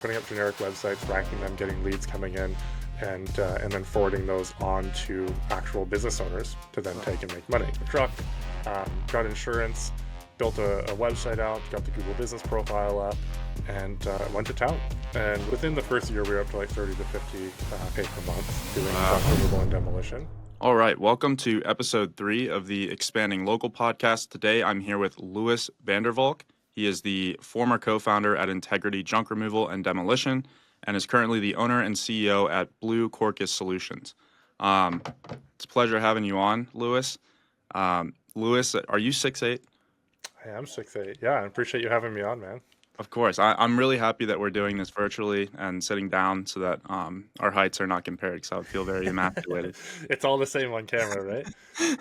putting up generic websites, ranking them, getting leads coming in, and then forwarding those on to actual business owners to then take and make money. Truck, got insurance, built a website out, got the Google business profile up, and went to town. And within the first year, we were up to like 30 to 50 K per month doing junk removal and demolition. All right, welcome to episode 3 of the Expanding Local podcast. Today, I'm here with Lewis Vandervalk. He is the former co-founder at Integrity Junk Removal and Demolition and is currently the owner and CEO at Crocus Solutions. It's a pleasure having you on, Lewis. Lewis, are you 6'8"? I am 6'8". Yeah, I appreciate you having me on, man. Of course. I'm really happy that we're doing this virtually and sitting down so that our heights are not compared, because I would feel very emasculated. It's all the same on camera, right?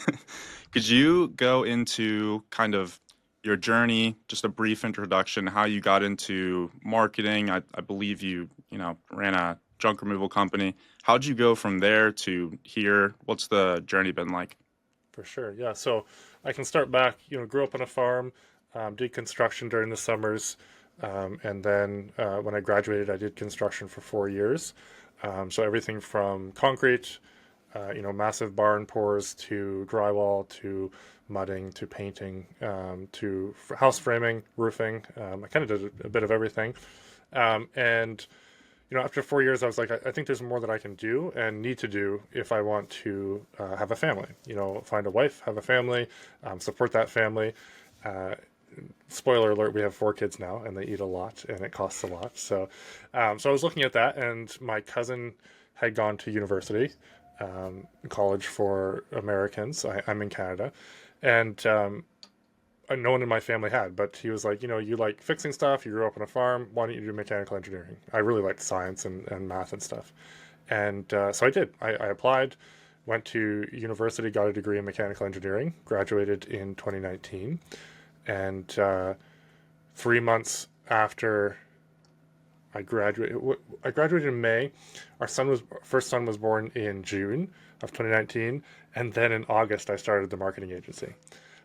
Could you go into kind of your journey, just a brief introduction, how you got into marketing? I believe you ran a junk removal company. How'd you go from there to here? What's the journey been like? For sure, yeah. So I can start back, grew up on a farm, did construction during the summers, and then when I graduated, I did construction for 4 years. So everything from concrete, massive barn pours, to drywall, to mudding, to painting, to house framing, roofing. I kind of did a bit of everything. And after 4 years, I was like, I think there's more that I can do and need to do if I want to have a family. Find a wife, have a family, support that family. Spoiler alert, we have 4 kids now, and they eat a lot, and it costs a lot. So I was looking at that, and my cousin had gone to university, college for Americans. I'm in Canada, and no one in my family had, but he was like, you like fixing stuff, you grew up on a farm, why don't you do mechanical engineering? I really liked science and math and stuff. And so I did. I applied, went to university, got a degree in mechanical engineering, graduated in 2019. And 3 months after I graduated in May. Our first son was born in June of 2019. And then in August, I started the marketing agency.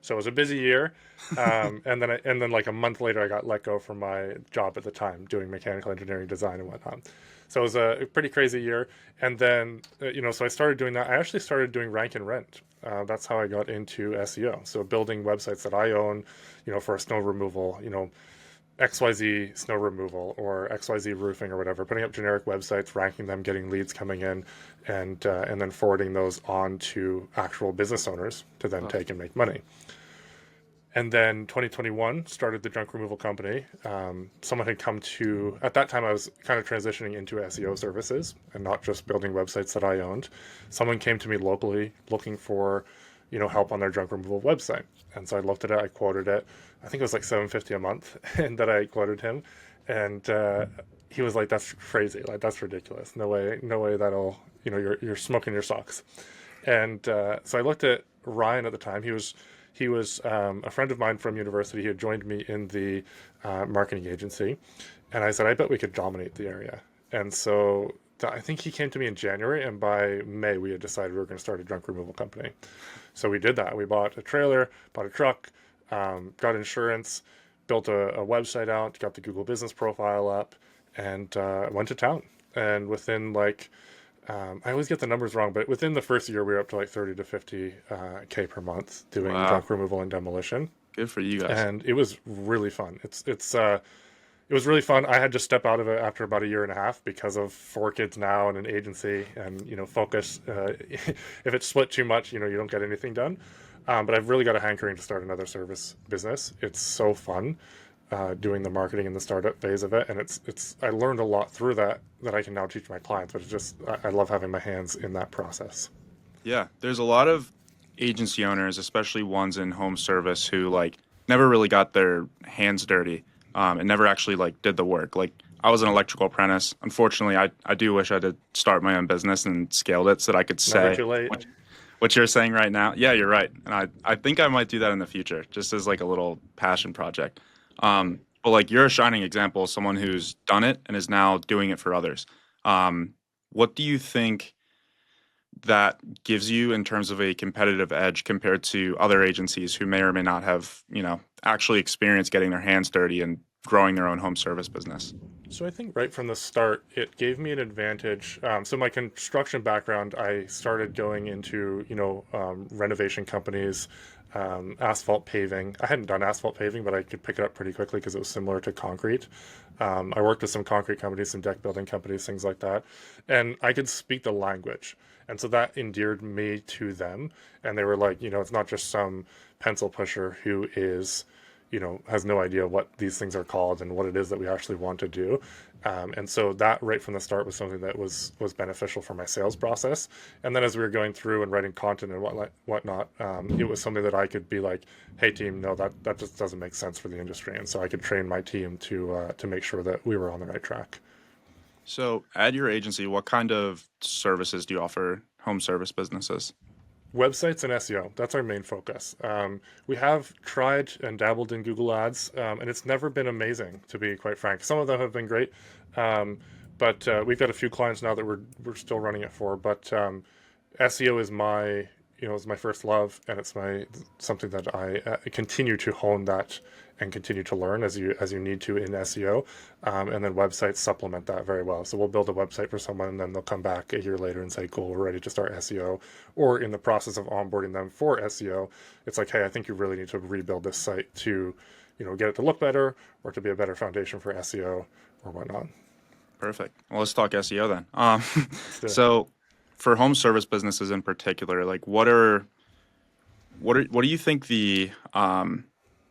So it was a busy year, and then like a month later, I got let go from my job at the time doing mechanical engineering design and whatnot. So it was a pretty crazy year. And then so I started doing that. I actually started doing rank and rent. That's how I got into SEO. So building websites that I own, for a snow removal, XYZ snow removal or XYZ roofing or whatever, putting up generic websites, ranking them, getting leads coming in, and then forwarding those on to actual business owners to then take and make money. And then 2021 started the junk removal company. Someone had come to, at that time I was kind of transitioning into SEO services and not just building websites that I owned. Someone came to me locally looking for, help on their junk removal website. And so I looked at it, I quoted it. I think it was like $750 a month, and that I quoted him. And he was like, "That's crazy. Like, that's ridiculous. No way that'll, you're smoking your socks." And so I looked at Ryan at the time. He was a friend of mine from university. He had joined me in the marketing agency. And I said, I bet we could dominate the area. And so I think he came to me in January, and by May, we had decided we were going to start a junk removal company. So we did that. We bought a trailer, bought a truck, got insurance, built a website out, got the Google business profile up, and went to town. And within I always get the numbers wrong, but within the first year, we were up to like 30 to 50 K per month doing junk removal and demolition. Good for you guys. And it was really fun. It was really fun. I had to step out of it after about a year and a half because of 4 kids now and an agency and, focus. If it's split too much, you don't get anything done. But I've really got a hankering to start another service business. It's so fun doing the marketing and the startup phase of it. And I learned a lot through that I can now teach my clients, but I love having my hands in that process. Yeah, there's a lot of agency owners, especially ones in home service, who never really got their hands dirty. And never actually did the work. I was an electrical apprentice. Unfortunately, I do wish I did start my own business and scaled it so that I could say Never too late. What you're saying right now. Yeah, you're right. And I think I might do that in the future, just as a little passion project. But you're a shining example of someone who's done it and is now doing it for others. What do you think that gives you in terms of a competitive edge compared to other agencies who may or may not have, actually experienced getting their hands dirty and growing their own home service business? So I think right from the start, it gave me an advantage. So my construction background, I started going into, renovation companies, asphalt paving. I hadn't done asphalt paving, but I could pick it up pretty quickly because it was similar to concrete. I worked with some concrete companies, some deck building companies, things like that. And I could speak the language. And so that endeared me to them. And they were like, it's not just some pencil pusher who is has no idea what these things are called and what it is that we actually want to do. And so that right from the start was something that was beneficial for my sales process. And then as we were going through and writing content and whatnot, it was something that I could be like, hey team, no, that just doesn't make sense for the industry. And so I could train my team to make sure that we were on the right track. So at your agency, what kind of services do you offer home service businesses? Websites and SEO, that's our main focus. We have tried and dabbled in Google Ads, and it's never been amazing, to be quite frank. Some of them have been great, but we've got a few clients now that we're still running it for. But SEO is my first love, and it's something that I continue to hone that and continue to learn as you need to in SEO, and then websites supplement that very well. So we'll build a website for someone, and then they'll come back a year later and say, "Cool, we're ready to start SEO." Or in the process of onboarding them for SEO, it's like, "Hey, I think you really need to rebuild this site to, get it to look better or to be a better foundation for SEO or whatnot." Perfect. Well, let's talk SEO then. So for home service businesses in particular, like what do you think the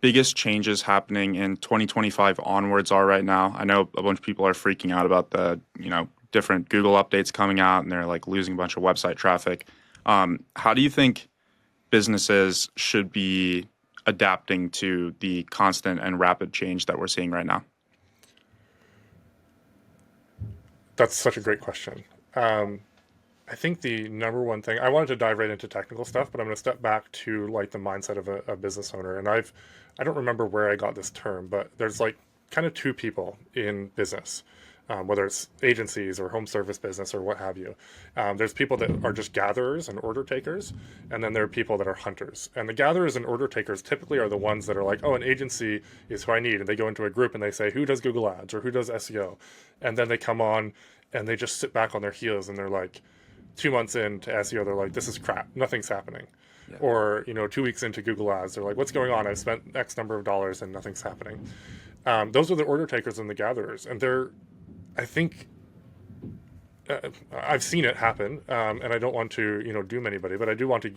biggest changes happening in 2025 onwards are right now? I know a bunch of people are freaking out about the, different Google updates coming out and they're like losing a bunch of website traffic. How do you think businesses should be adapting to the constant and rapid change that we're seeing right now? That's such a great question. I think the number one thing, I wanted to dive right into technical stuff, but I'm going to step back to like the mindset of a business owner. And I don't remember where I got this term, but there's like kind of two people in business, whether it's agencies or home service business or what have you. There's people that are just gatherers and order takers, and then there are people that are hunters. And the gatherers and order takers typically are the ones that are like, oh, an agency is who I need. And they go into a group and they say, who does Google Ads or who does SEO? And then they come on and they just sit back on their heels and they're like, 2 months into SEO, they're like, this is crap. Nothing's happening. Yeah. Or, 2 weeks into Google Ads, they're like, what's going on? I've spent X number of dollars and nothing's happening. Those are the order takers and the gatherers. And I think, I've seen it happen. And I don't want to, doom anybody, but I do want to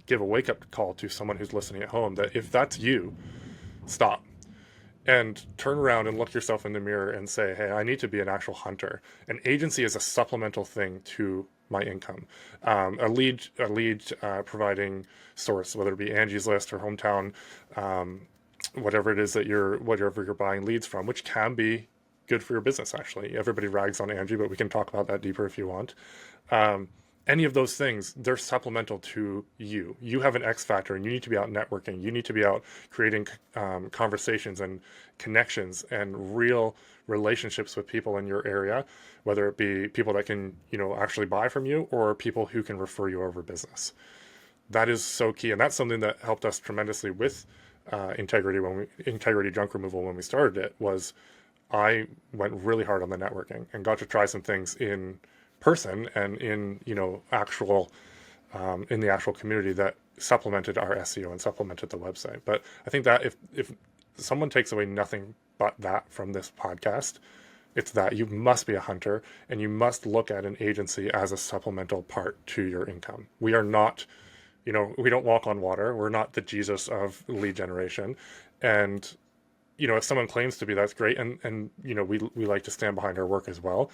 give a wake up call to someone who's listening at home that if that's you, stop. And turn around and look yourself in the mirror and say, hey, I need to be an actual hunter. An agency is a supplemental thing to my income. A lead providing source, whether it be Angie's List or Hometown, whatever it is that you're buying leads from, which can be good for your business, actually. Everybody rags on Angie, but we can talk about that deeper if you want. Any of those things, they're supplemental to you. You have an X factor and you need to be out networking. You need to be out creating conversations and connections and real relationships with people in your area, whether it be people that can, actually buy from you or people who can refer you over business. That is so key. And that's something that helped us tremendously with Integrity Junk Removal when we started it. Was I went really hard on the networking and got to try some things in person and in actual in the actual community that supplemented our SEO and supplemented the website. But I think that if someone takes away nothing but that from this podcast, it's that you must be a hunter and you must look at an agency as a supplemental part to your income. We are not, we don't walk on water. We're not the Jesus of lead generation. And if someone claims to be, that's great. And we like to stand behind our work as well.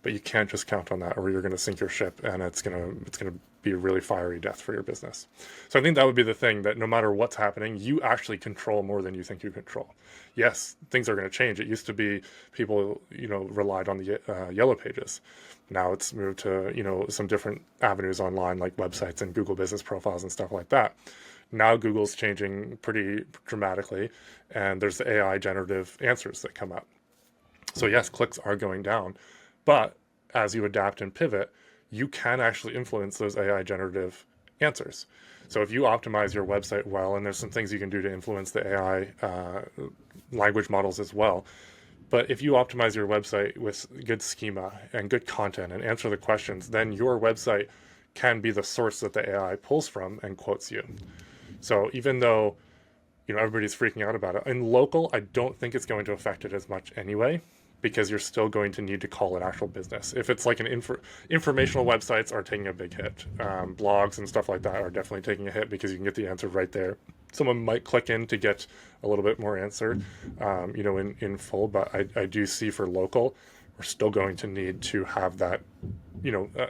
But you can't just count on that, or you're going to sink your ship, and it's going to be a really fiery death for your business. So I think that would be the thing, that no matter what's happening, you actually control more than you think you control. Yes, things are going to change. It used to be people, relied on the yellow pages. Now it's moved to, some different avenues online, like websites and Google business profiles and stuff like that. Now Google's changing pretty dramatically, and there's the AI generative answers that come up. So yes, clicks are going down. But as you adapt and pivot, you can actually influence those AI generative answers. So if you optimize your website well, and there's some things you can do to influence the AI language models as well. But if you optimize your website with good schema and good content and answer the questions, then your website can be the source that the AI pulls from and quotes you. So even though everybody's freaking out about it, in local, I don't think it's going to affect it as much anyway, because you're still going to need to call it actual business. If it's like an informational websites are taking a big hit. Blogs and stuff like that are definitely taking a hit because you can get the answer right there. Someone might click in to get a little bit more answer, in full. But I do see for local, we're still going to need to have that,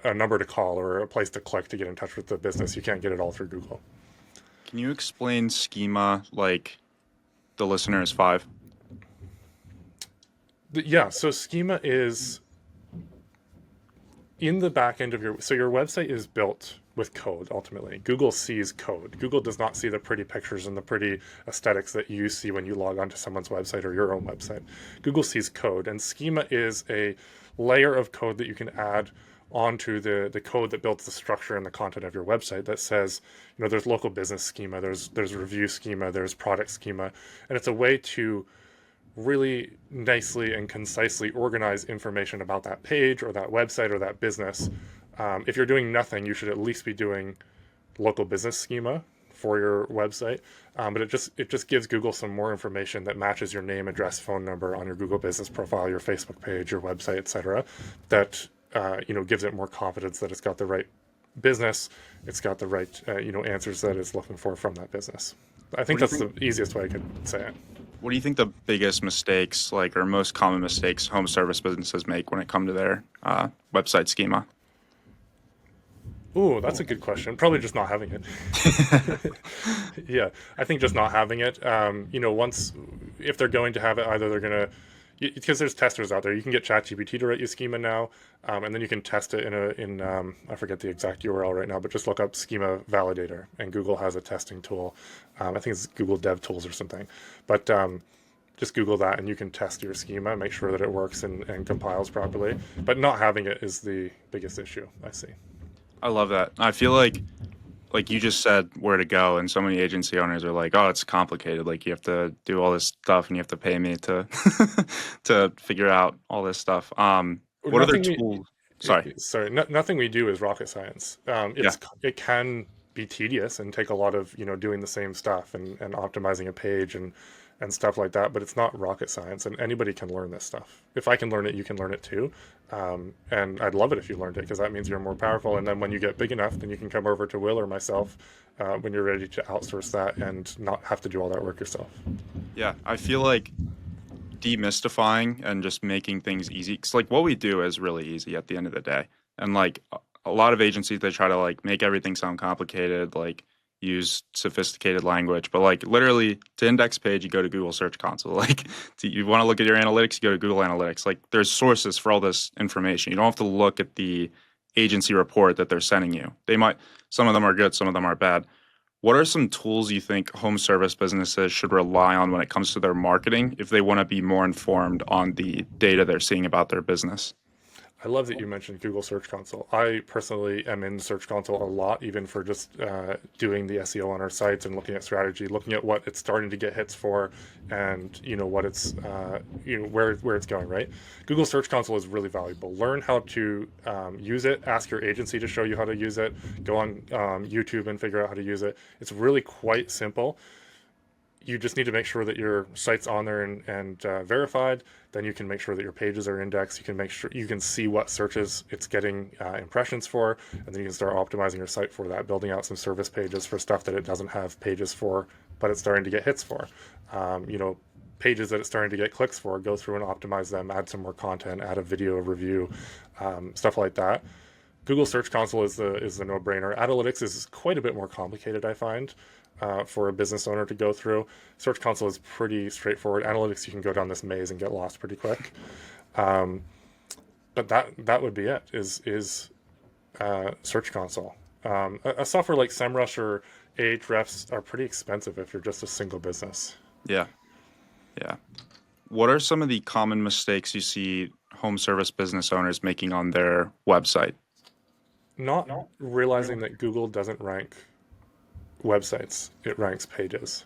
a number to call or a place to click to get in touch with the business. You can't get it all through Google. Can you explain schema like the listener is 5? Yeah, so schema is in the back end of your website is built with code. Ultimately, Google sees code. Google does not see the pretty pictures and the pretty aesthetics that you see when you log onto someone's website or your own website. Google sees code, and schema is a layer of code that you can add onto the code that builds the structure and the content of your website. That says, there's local business schema, there's review schema, there's product schema, and it's a way to really nicely and concisely organize information about that page or that website or that business. If you're doing nothing, you should at least be doing local business schema for your website. But it just gives Google some more information that matches your name, address, phone number on your Google business profile, your Facebook page, your website, etc. That gives it more confidence that it's got the right business, it's got the right answers that it's looking for from that business. I think that's the easiest way I could say it. What do you think the biggest mistakes, or most common mistakes, home service businesses make when it comes to their website schema? Ooh, that's a good question. Probably just not having it. Yeah, I think just not having it. If they're going to have it, either they're going to, because there's testers out there. You can get ChatGPT to write you schema now, and then you can test it in I forget the exact URL right now, but just look up schema validator, and Google has a testing tool. I think it's Google Dev Tools or something, but just Google that and you can test your schema, make sure that it works and compiles properly. But not having it is the biggest issue I see. I love that. I feel like you just said where to go, and so many agency owners are like, "Oh, it's complicated. Like you have to do all this stuff, and you have to pay me to to figure out all this stuff." What other tools? Nothing we do is rocket science. It can be tedious and take a lot of doing the same stuff and optimizing a page and stuff like that, but it's not rocket science, and anybody can learn this stuff. If I can learn it, you can learn it too. And I'd love it if you learned it, because that means you're more powerful. And then when you get big enough, then you can come over to Will or myself when you're ready to outsource that and not have to do all that work yourself. Yeah, I feel like demystifying and just making things easy, because what we do is really easy at the end of the day. And a lot of agencies, they try to make everything sound complicated, use sophisticated language, but literally to index page, you go to Google Search Console. You want to look at your analytics, you go to Google Analytics. There's sources for all this information. You don't have to look at the agency report that they're sending you. Some of them are good, some of them are bad. What are some tools you think home service businesses should rely on when it comes to their marketing if they want to be more informed on the data they're seeing about their business? I love that you mentioned Google Search Console. I personally am in Search Console a lot, even for just doing the SEO on our sites and looking at strategy, looking at what it's starting to get hits for, and what it's where it's going. Right? Google Search Console is really valuable. Learn how to use it. Ask your agency to show you how to use it. Go on YouTube and figure out how to use it. It's really quite simple. You just need to make sure that your site's on there and verified. Then you can make sure that your pages are indexed. You can make sure you can see what searches it's getting impressions for, and then you can start optimizing your site for that, building out some service pages for stuff that it doesn't have pages for, but it's starting to get hits for. Pages that it's starting to get clicks for, go through and optimize them, add some more content, add a video review, stuff like that. Google Search Console is the no-brainer. Analytics is quite a bit more complicated, I find. For a business owner to go through. Search Console is pretty straightforward. Analytics, you can go down this maze and get lost pretty quick. But that would be it, is Search Console. A software like SEMrush or Ahrefs are pretty expensive if you're just a single business. Yeah. What are some of the common mistakes you see home service business owners making on their website? Not realizing that Google doesn't rank websites, it ranks pages.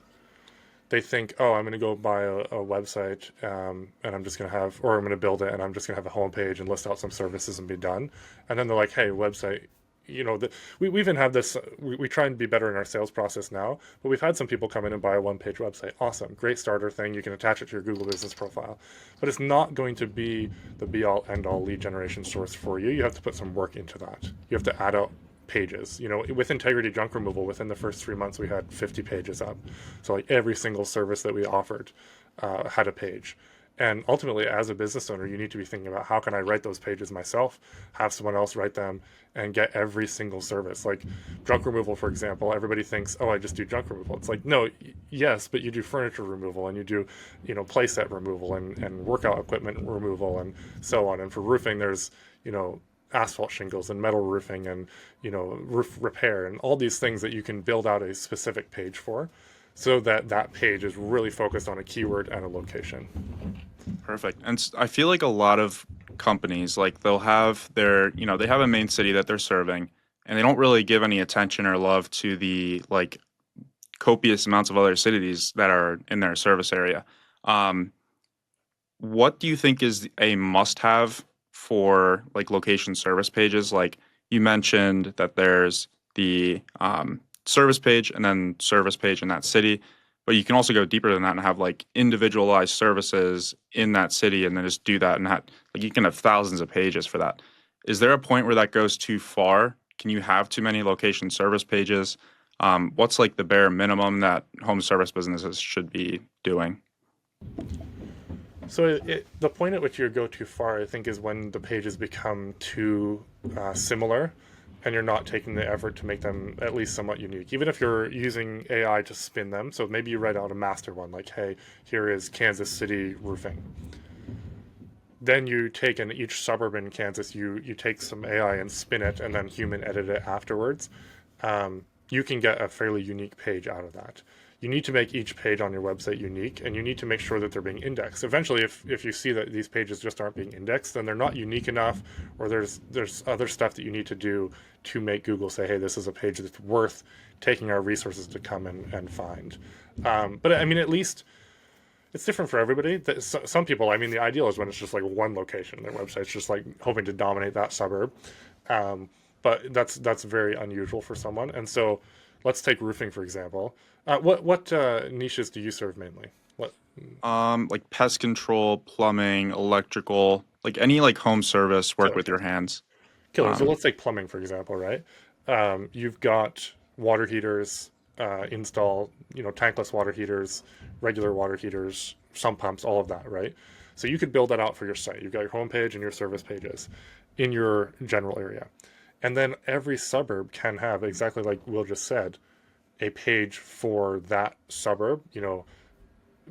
They think, oh, I'm going to go buy a website and I'm just going to have, or I'm going to build it and I'm just going to have a homepage and list out some services and be done. And then they're like, hey, website, we even have this, we try and be better in our sales process now, but we've had some people come in and buy a one-page website. Awesome, great starter thing. You can attach it to your Google business profile, but it's not going to be the be-all, end-all lead generation source for you. You have to put some work into that. You have to add out pages. With integrity junk removal, within the first 3 months, we had 50 pages up. So like every single service that we offered had a page. And ultimately, as a business owner, you need to be thinking about how can I write those pages myself, have someone else write them, and get every single service. Like junk removal, for example, everybody thinks, oh, I just do junk removal. It's like, no, yes, but you do furniture removal and you do, playset removal and workout equipment removal and so on. And for roofing, there's, asphalt shingles and metal roofing and, roof repair and all these things that you can build out a specific page for, so that page is really focused on a keyword and a location. Perfect. And I feel like a lot of companies, like they'll have their, they have a main city that they're serving, and they don't really give any attention or love to the like copious amounts of other cities that are in their service area. What do you think is a must-have for like location service pages? Like you mentioned that there's the service page and then service page in that city, but you can also go deeper than that and have like individualized services in that city and then just do that, and like you can have thousands of pages for that. Is there a point where that goes too far? Can you have too many location service pages? What's like the bare minimum that home service businesses should be doing? So the point at which you go too far, I think, is when the pages become too similar and you're not taking the effort to make them at least somewhat unique. Even if you're using AI to spin them, so maybe you write out a master one, like, hey, here is Kansas City roofing. Then you take in each suburb in Kansas, you take some AI and spin it and then human edit it afterwards. You can get a fairly unique page out of that. You need to make each page on your website unique, and you need to make sure that they're being indexed. Eventually, if you see that these pages just aren't being indexed, then they're not unique enough, or there's other stuff that you need to do to make Google say, hey, this is a page that's worth taking our resources to come and find. But I mean, at least it's different for everybody. Some people, I mean, the ideal is when it's just like one location. Their website's just like hoping to dominate that suburb. But that's very unusual for someone. And so let's take roofing, for example. What niches do you serve mainly? Like pest control, plumbing, electrical, like any like home service work with your hands. Killer. So let's take plumbing, for example, right? You've got water heaters, install, tankless water heaters, regular water heaters, sump pumps, all of that, right? So you could build that out for your site. You've got your homepage and your service pages in your general area. And then every suburb can have, exactly like Will just said, a page for that suburb.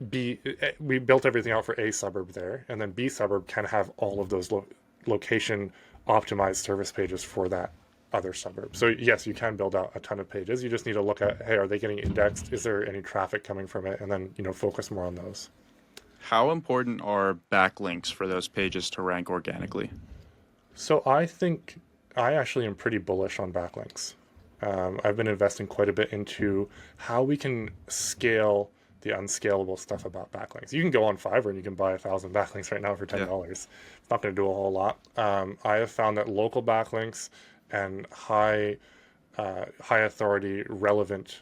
We built everything out for A suburb there, and then B suburb can have all of those location optimized service pages for that other suburb. So yes, you can build out a ton of pages. You just need to look at, hey, are they getting indexed? Is there any traffic coming from it? And then, focus more on those. How important are backlinks for those pages to rank organically? So I think I actually am pretty bullish on backlinks. I've been investing quite a bit into how we can scale the unscalable stuff about backlinks. You can go on Fiverr and you can buy 1,000 backlinks right now for $10. Yeah. It's not going to do a whole lot. I have found that local backlinks and high authority relevant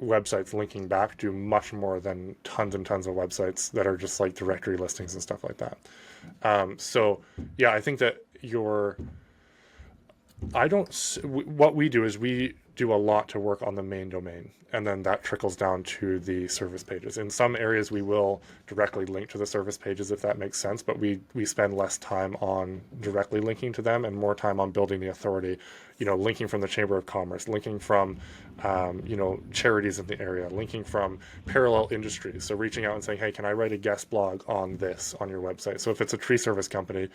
websites linking back do much more than tons and tons of websites that are just like directory listings and stuff like that. So yeah, I think that what we do is we do a lot to work on the main domain, and then that trickles down to the service pages. In some areas, we will directly link to the service pages if that makes sense, but we spend less time on directly linking to them and more time on building the authority, linking from the Chamber of Commerce, linking from, charities in the area, linking from parallel industries. So reaching out and saying, hey, can I write a guest blog on this on your website? So if it's a tree service company,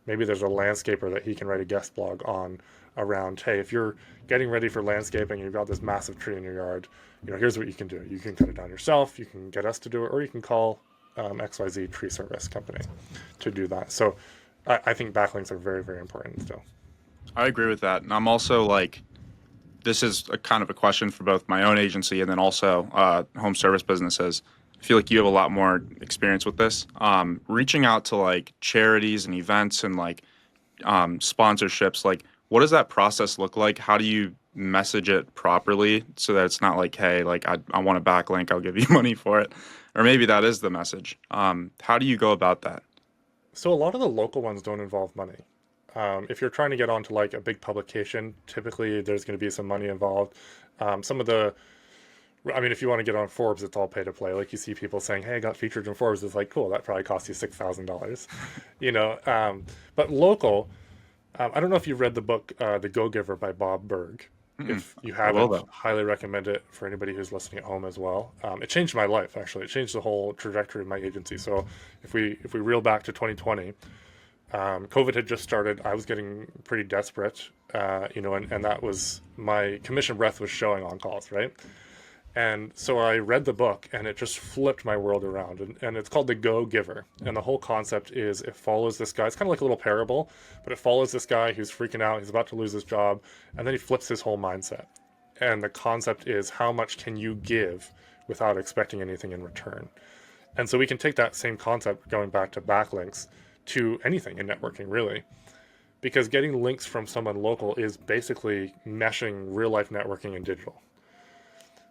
maybe there's a landscaper that he can write a guest blog on around, hey, if you're getting ready for landscaping and you've got this massive tree in your yard, here's what you can do. You can cut it down yourself, you can get us to do it, or you can call XYZ tree service company to do that. So I think backlinks are very, very important still. I agree with that. And I'm also like, this is a kind of a question for both my own agency and then also home service businesses. I feel like you have a lot more experience with this. Reaching out to like charities and events and like sponsorships, like what does that process look like? How do you message it properly so that it's not like, hey, like I want a backlink, I'll give you money for it, or maybe that is the message. How do you go about that? So a lot of the local ones don't involve money. If you're trying to get onto like a big publication, typically there's going to be some money involved. Some of the, I mean, if you want to get on Forbes, it's all pay to play. Like you see people saying, "Hey, I got featured in Forbes." It's like, cool, that probably cost you $6,000, you know. But local, I don't know if you've read the book "The Go Giver" by Bob Berg. If you I will haven't, though. highly recommend it for anybody who's listening at home as well. It changed my life actually. It changed the whole trajectory of my agency. So if we reel back to 2020. COVID had just started. I was getting pretty desperate, you know, and that was my commission breath was showing on calls, right? And so I read the book and it just flipped my world around. And it's called The Go Giver. And the whole concept is it follows this guy. It's kind of like a little parable, but it follows this guy who's freaking out. He's about to lose his job. And then he flips his whole mindset. And the concept is how much can you give without expecting anything in return? And so we can take that same concept going back to backlinks to anything in networking, really. Because getting links from someone local is basically meshing real life networking and digital.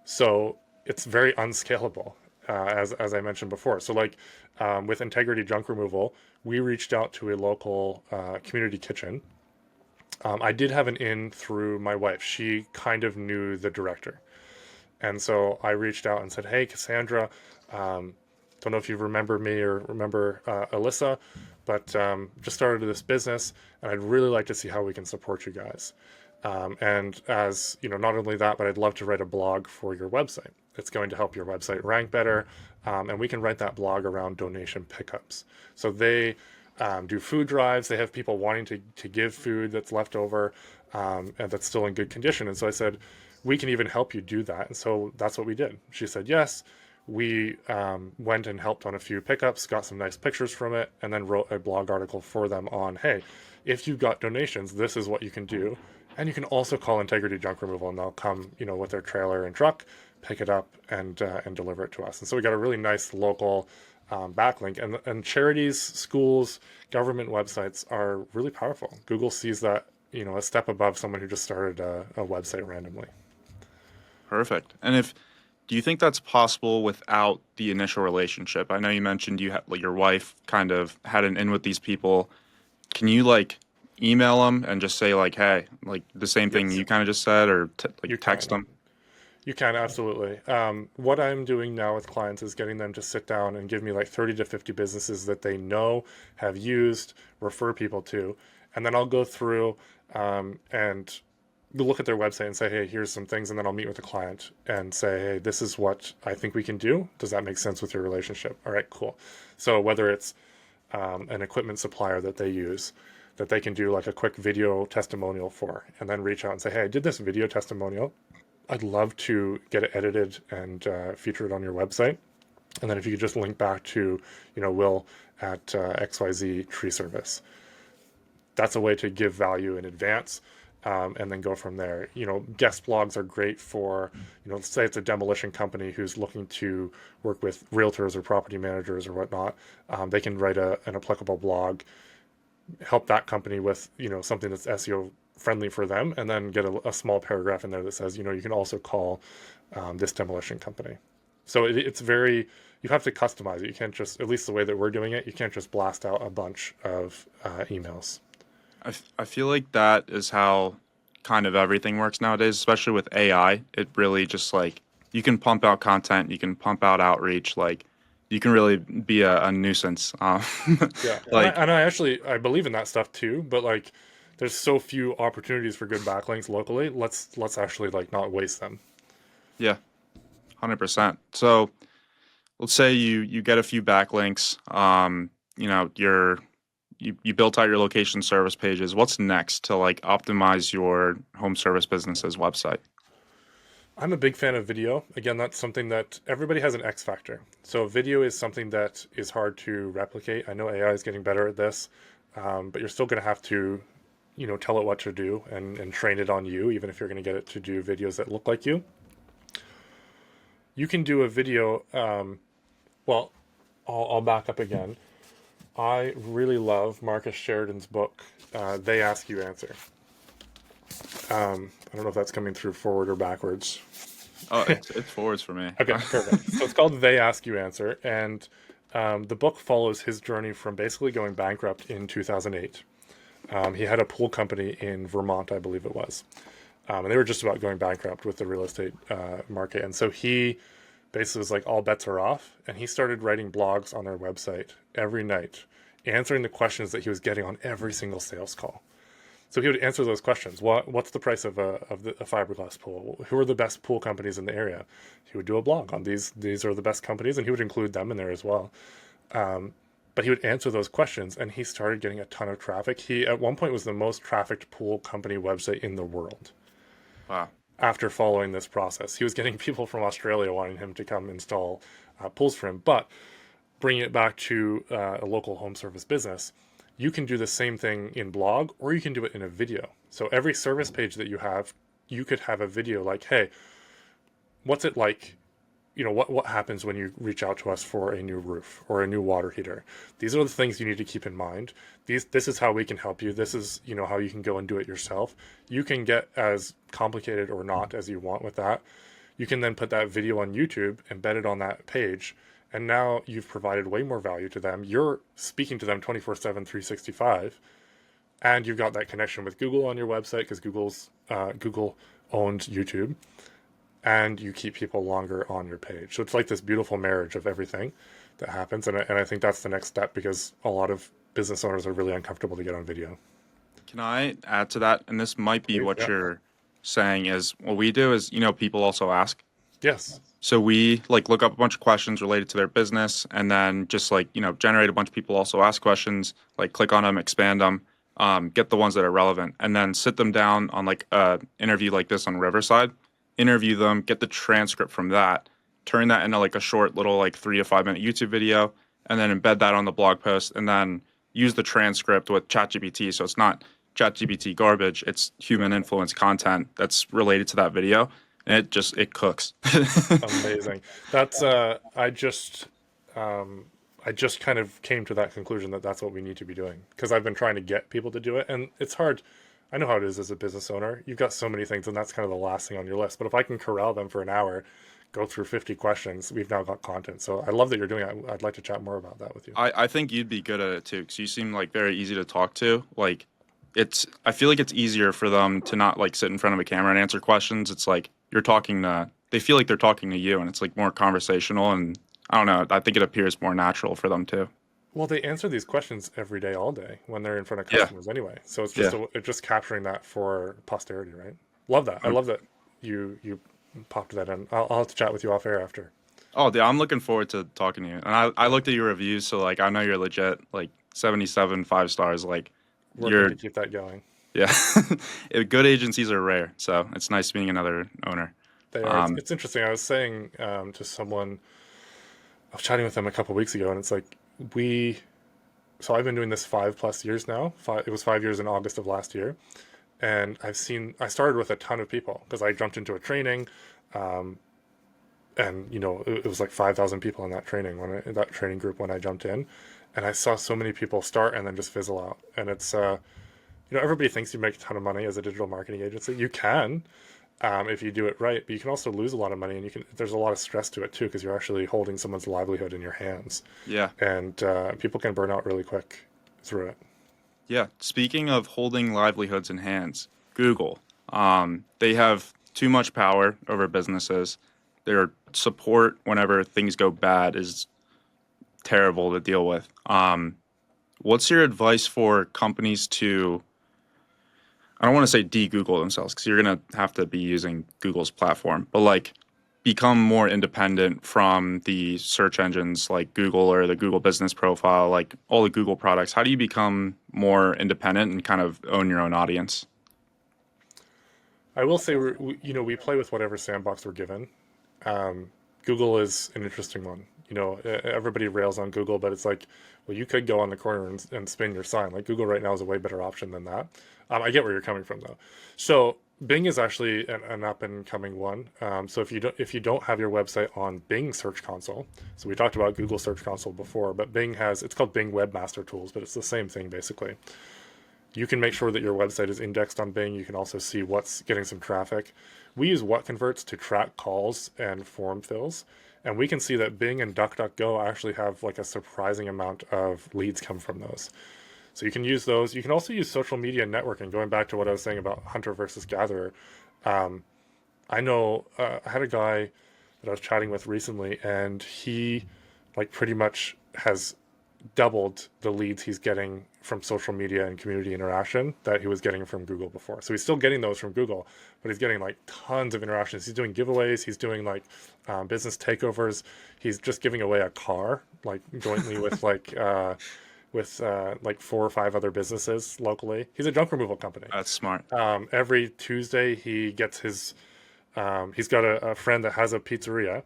So it's very unscalable, as I mentioned before. So like with Integrity Junk Removal, we reached out to a local community kitchen. I did have an in through my wife. She kind of knew the director. And so I reached out and said, "Hey, Cassandra, don't know if you remember me or remember Alyssa, but just started this business and I'd really like to see how we can support you guys. And as you know, not only that, but I'd love to write a blog for your website. It's going to help your website rank better. And we can write that blog around donation pickups. So they do food drives. They have people wanting to give food that's left over and that's still in good condition. And so I said, we can even help you do that. And so that's what we did. She said, yes. We went and helped on a few pickups, got some nice pictures from it, and then wrote a blog article for them on, hey, if you got donations, this is what you can do. And you can also call Integrity Junk Removal, and they'll come, you know, with their trailer and truck, pick it up, and deliver it to us. And so we got a really nice local backlink. And charities, schools, government websites are really powerful. Google sees that, you know, a step above someone who just started a website randomly. Perfect. And do you think that's possible without the initial relationship? I know you mentioned you had like your wife kind of had an in with these people. Can you like email them and just say like, hey, like the same thing Yes, you kind of just said, or you text can. them? You can, absolutely. What I'm doing now with clients is getting them to sit down and give me like 30 to 50 businesses that they know, have used, refer people to. And then I'll go through and look at their website and say, hey, here's some things. And then I'll meet with the client and say, hey, this is what I think we can do. Does that make sense with your relationship? All right, cool. So whether it's an equipment supplier that they use, that they can do like a quick video testimonial for, and then reach out and say, hey, I did this video testimonial. I'd love to get it edited and feature it on your website. And then if you could just link back to, you know, Will at XYZ Tree Service. That's a way to give value in advance and then go from there. You know, guest blogs are great for, you know, say it's a demolition company who's looking to work with realtors or property managers or whatnot. They can write an applicable blog, help that company with, you know, something that's SEO friendly for them, and then get a small paragraph in there that says, you know, you can also call this demolition company. So it's very, you have to customize it. You can't just, at least the way that we're doing it, you can't just blast out a bunch of emails. I feel like that is how kind of everything works nowadays, especially with AI. It really just like you can pump out content, you can pump out outreach, like you can really be a nuisance. Yeah, Like, and I actually I believe in that stuff too, but like there's so few opportunities for good backlinks locally. Let's actually like not waste them. yeah, 100%. So let's say you get a few backlinks. You know, you built out your location service pages. What's next to like optimize your home service business's website? I'm a big fan of video. Again, that's something that everybody has an X factor. So video is something that is hard to replicate. I know AI is getting better at this, but you're still going to have to tell it what to do and train it on you, even if you're going to get it to do videos that look like you. You can do a video. Well, I'll back up again. I really love Marcus Sheridan's book, They Ask You Answer. I don't know if that's coming through forward or backwards. Oh, it's forwards for me. Okay, perfect. So it's called They Ask You Answer, and the book follows his journey from basically going bankrupt in 2008. He had a pool company in Vermont, I believe it was, and they were just about going bankrupt with the real estate market. And so he basically was like, all bets are off, and he started writing blogs on their website every night, answering the questions that he was getting on every single sales call. So he would answer those questions. What's the price of a fiberglass pool? Who are the best pool companies in the area? He would do a blog on these. These are the best companies, and he would include them in there as well. But he would answer those questions, and he started getting a ton of traffic. He, at one point, was the most trafficked pool company website in the world. Wow. After following this process, he was getting people from Australia wanting him to come install pools for him. But bringing it back to a local home service business, you can do the same thing in blog, or you can do it in a video. So every service page that you have, you could have a video like, hey, what's it like? What happens when you reach out to us for a new roof or a new water heater? These are the things you need to keep in mind. This is how we can help you. This is, how you can go and do it yourself. You can get as complicated or not as you want with that. You can then put that video on YouTube, embed it on that page, and now you've provided way more value to them. You're speaking to them 24/7, 365, and you've got that connection with Google on your website because Google owns YouTube, and you keep people longer on your page. So it's like this beautiful marriage of everything that happens, and I think that's the next step, because a lot of business owners are really uncomfortable to get on video. Can I add to that? And this might be Please, what yeah. you're saying is what we do is, people also ask. Yes. So we look up a bunch of questions related to their business, and then just generate a bunch of people also ask questions, click on them, expand them, get the ones that are relevant, and then sit them down on a interview like this on Riverside, interview them, get the transcript from that, turn that into a short little 3 to 5 minute YouTube video, and then embed that on the blog post, and then use the transcript with ChatGPT. So it's not ChatGPT garbage, it's human influence content that's related to that video. And it cooks. Amazing. That's I just kind of came to that conclusion that that's what we need to be doing, because I've been trying to get people to do it, and it's hard. I know how it is as a business owner. You've got so many things, and that's kind of the last thing on your list. But if I can corral them for an hour, go through 50 questions, we've now got content. So I love that you're doing it. I'd like to chat more about that with you. I think you'd be good at it too, because you seem very easy to talk to. I feel like it's easier for them to not sit in front of a camera and answer questions. It's you're talking to, they feel like they're talking to you, and it's more conversational, and I don't know, I think it appears more natural for them too. Well, they answer these questions every day, all day, when they're in front of customers anyway. So it's just it's just capturing that for posterity, right? Love that. I love that you popped that in. I'll have to chat with you off air after. Oh, yeah, I'm looking forward to talking to you. And I looked at your reviews, so I know you're legit, 77 5 stars. Working to keep that going. Yeah, good agencies are rare, so it's nice being another owner. They are. It's interesting. I was saying to someone, I was chatting with them a couple of weeks ago, and it's so I've been doing this 5+ years now. It was 5 years in August of last year, and I started with a ton of people because I jumped into a training, and it was 5,000 people in that training that training group when I jumped in, and I saw so many people start and then just fizzle out. And it's everybody thinks you make a ton of money as a digital marketing agency. You can, if you do it right, but you can also lose a lot of money, and there's a lot of stress to it too, because you're actually holding someone's livelihood in your hands. Yeah. And people can burn out really quick through it. Yeah. Speaking of holding livelihoods in hands, Google, they have too much power over businesses. Their support whenever things go bad is terrible to deal with. What's your advice for companies to, I don't want to say de-Google themselves, because you're going to have to be using Google's platform, but become more independent from the search engines like Google or the Google business profile, all the Google products? How do you become more independent and kind of own your own audience? I will say we play with whatever sandbox we're given. Google is an interesting one Everybody rails on Google, but it's like, well, you could go on the corner and spin your sign. Like Google right now is a way better option than that. I get where you're coming from though. So Bing is actually an up and coming one. So if you don't have your website on Bing Search Console, so we talked about Google Search Console before, but it's called Bing Webmaster Tools, but it's the same thing basically. You can make sure that your website is indexed on Bing. You can also see what's getting some traffic. We use What Converts to track calls and form fills. And we can see that Bing and DuckDuckGo actually have like a surprising amount of leads come from those. So you can use those. You can also use social media networking, going back to what I was saying about hunter versus gatherer. I know I had a guy that I was chatting with recently, and he like pretty much has doubled the leads he's getting from social media and community interaction that he was getting from Google before. So he's still getting those from Google, but he's getting like tons of interactions. He's doing giveaways. He's doing like business takeovers. He's just giving away a car, like jointly with like 4 or 5 other businesses locally. He's a junk removal company. That's smart. Every Tuesday he gets his, he's got a friend that has a pizzeria,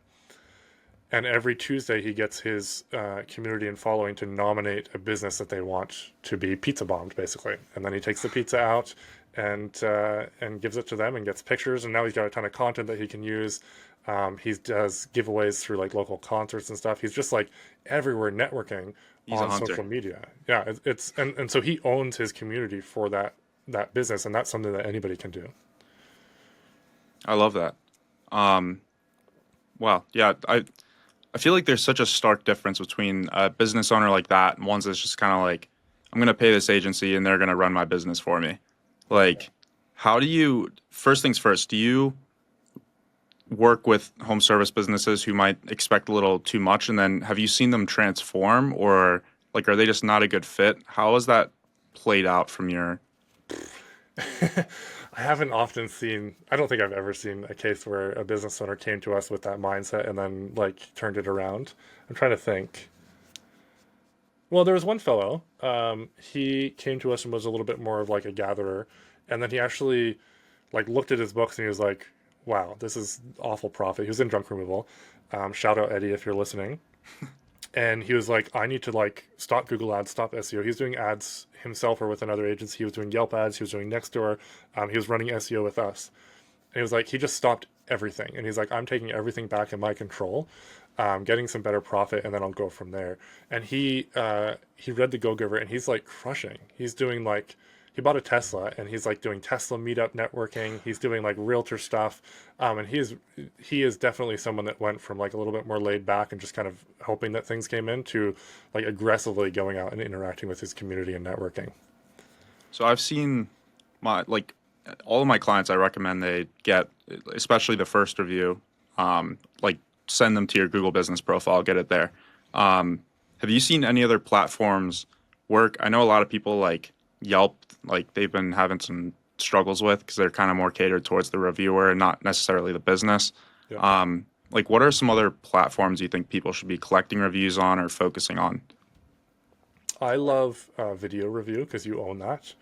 and every Tuesday he gets his community and following to nominate a business that they want to be pizza bombed, basically. And then he takes the pizza out and gives it to them and gets pictures. And now he's got a ton of content that he can use. He does giveaways through like local concerts and stuff. He's just like everywhere networking on social media. Yeah, and so he owns his community for that business, and that's something that anybody can do. I love that. Wow. Yeah. I feel like there's such a stark difference between a business owner like that and ones that's just kind of like, I'm going to pay this agency and they're going to run my business for me. Like, how do you, first things first, do you work with home service businesses who might expect a little too much? And then have you seen them transform, or like, are they just not a good fit? How has that played out from your... I haven't often seen, I don't think I've ever seen a case where a business owner came to us with that mindset and then like turned it around. I'm trying to think. Well, there was one fellow, he came to us and was a little bit more of like a gatherer. And then he actually like looked at his books and he was like, wow, this is awful profit. He was in junk removal. Shout out Eddie if you're listening. And he was like, I need to like stop Google ads, stop SEO. He's doing ads himself or with another agency. He was doing Yelp ads. He was doing Nextdoor. He was running SEO with us. And he was like, he just stopped everything. And he's like, I'm taking everything back in my control, getting some better profit, and then I'll go from there. And he read The Go-Giver, and he's like crushing. He's doing like, he bought a Tesla, and he's like doing Tesla meetup networking. He's doing like realtor stuff. And he is definitely someone that went from like a little bit more laid back and just kind of hoping that things came in to like aggressively going out and interacting with his community and networking. So I've seen all of my clients, I recommend they get, especially the first review, like send them to your Google business profile, get it there. Have you seen any other platforms work? I know a lot of people like Yelp, like they've been having some struggles with because they're kind of more catered towards the reviewer and not necessarily the business. Yeah. Like what are some other platforms you think people should be collecting reviews on or focusing on? I love video review because you own that.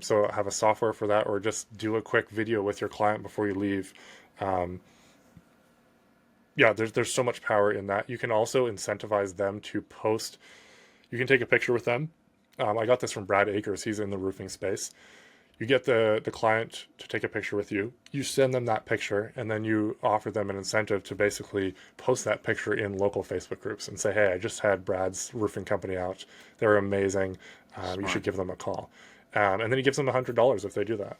So have a software for that, or just do a quick video with your client before you leave. Yeah, there's so much power in that. You can also incentivize them to post. You can take a picture with them. I got this from Brad Akers. He's in the roofing space. You get the client to take a picture with you. You send them that picture, and then you offer them an incentive to basically post that picture in local Facebook groups and say, hey, I just had Brad's roofing company out. They're amazing. You should give them a call. And then he gives them $100 if they do that.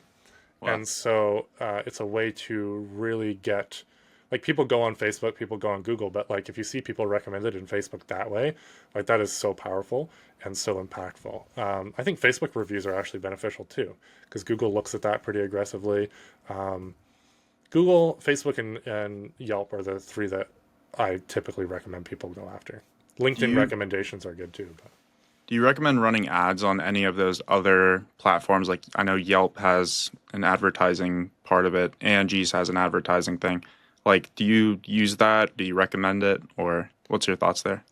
Wow. And so it's a way to really get, like, people go on Facebook, people go on Google, but like if you see people recommended in Facebook that way, like that is so powerful and so impactful. I think Facebook reviews are actually beneficial too, because Google looks at that pretty aggressively. Google, Facebook, and Yelp are the 3 that I typically recommend people go after. LinkedIn recommendations are good too. But. Do you recommend running ads on any of those other platforms? Like I know Yelp has an advertising part of it. Angie's has an advertising thing. Like, do you use that? Do you recommend it? Or what's your thoughts there?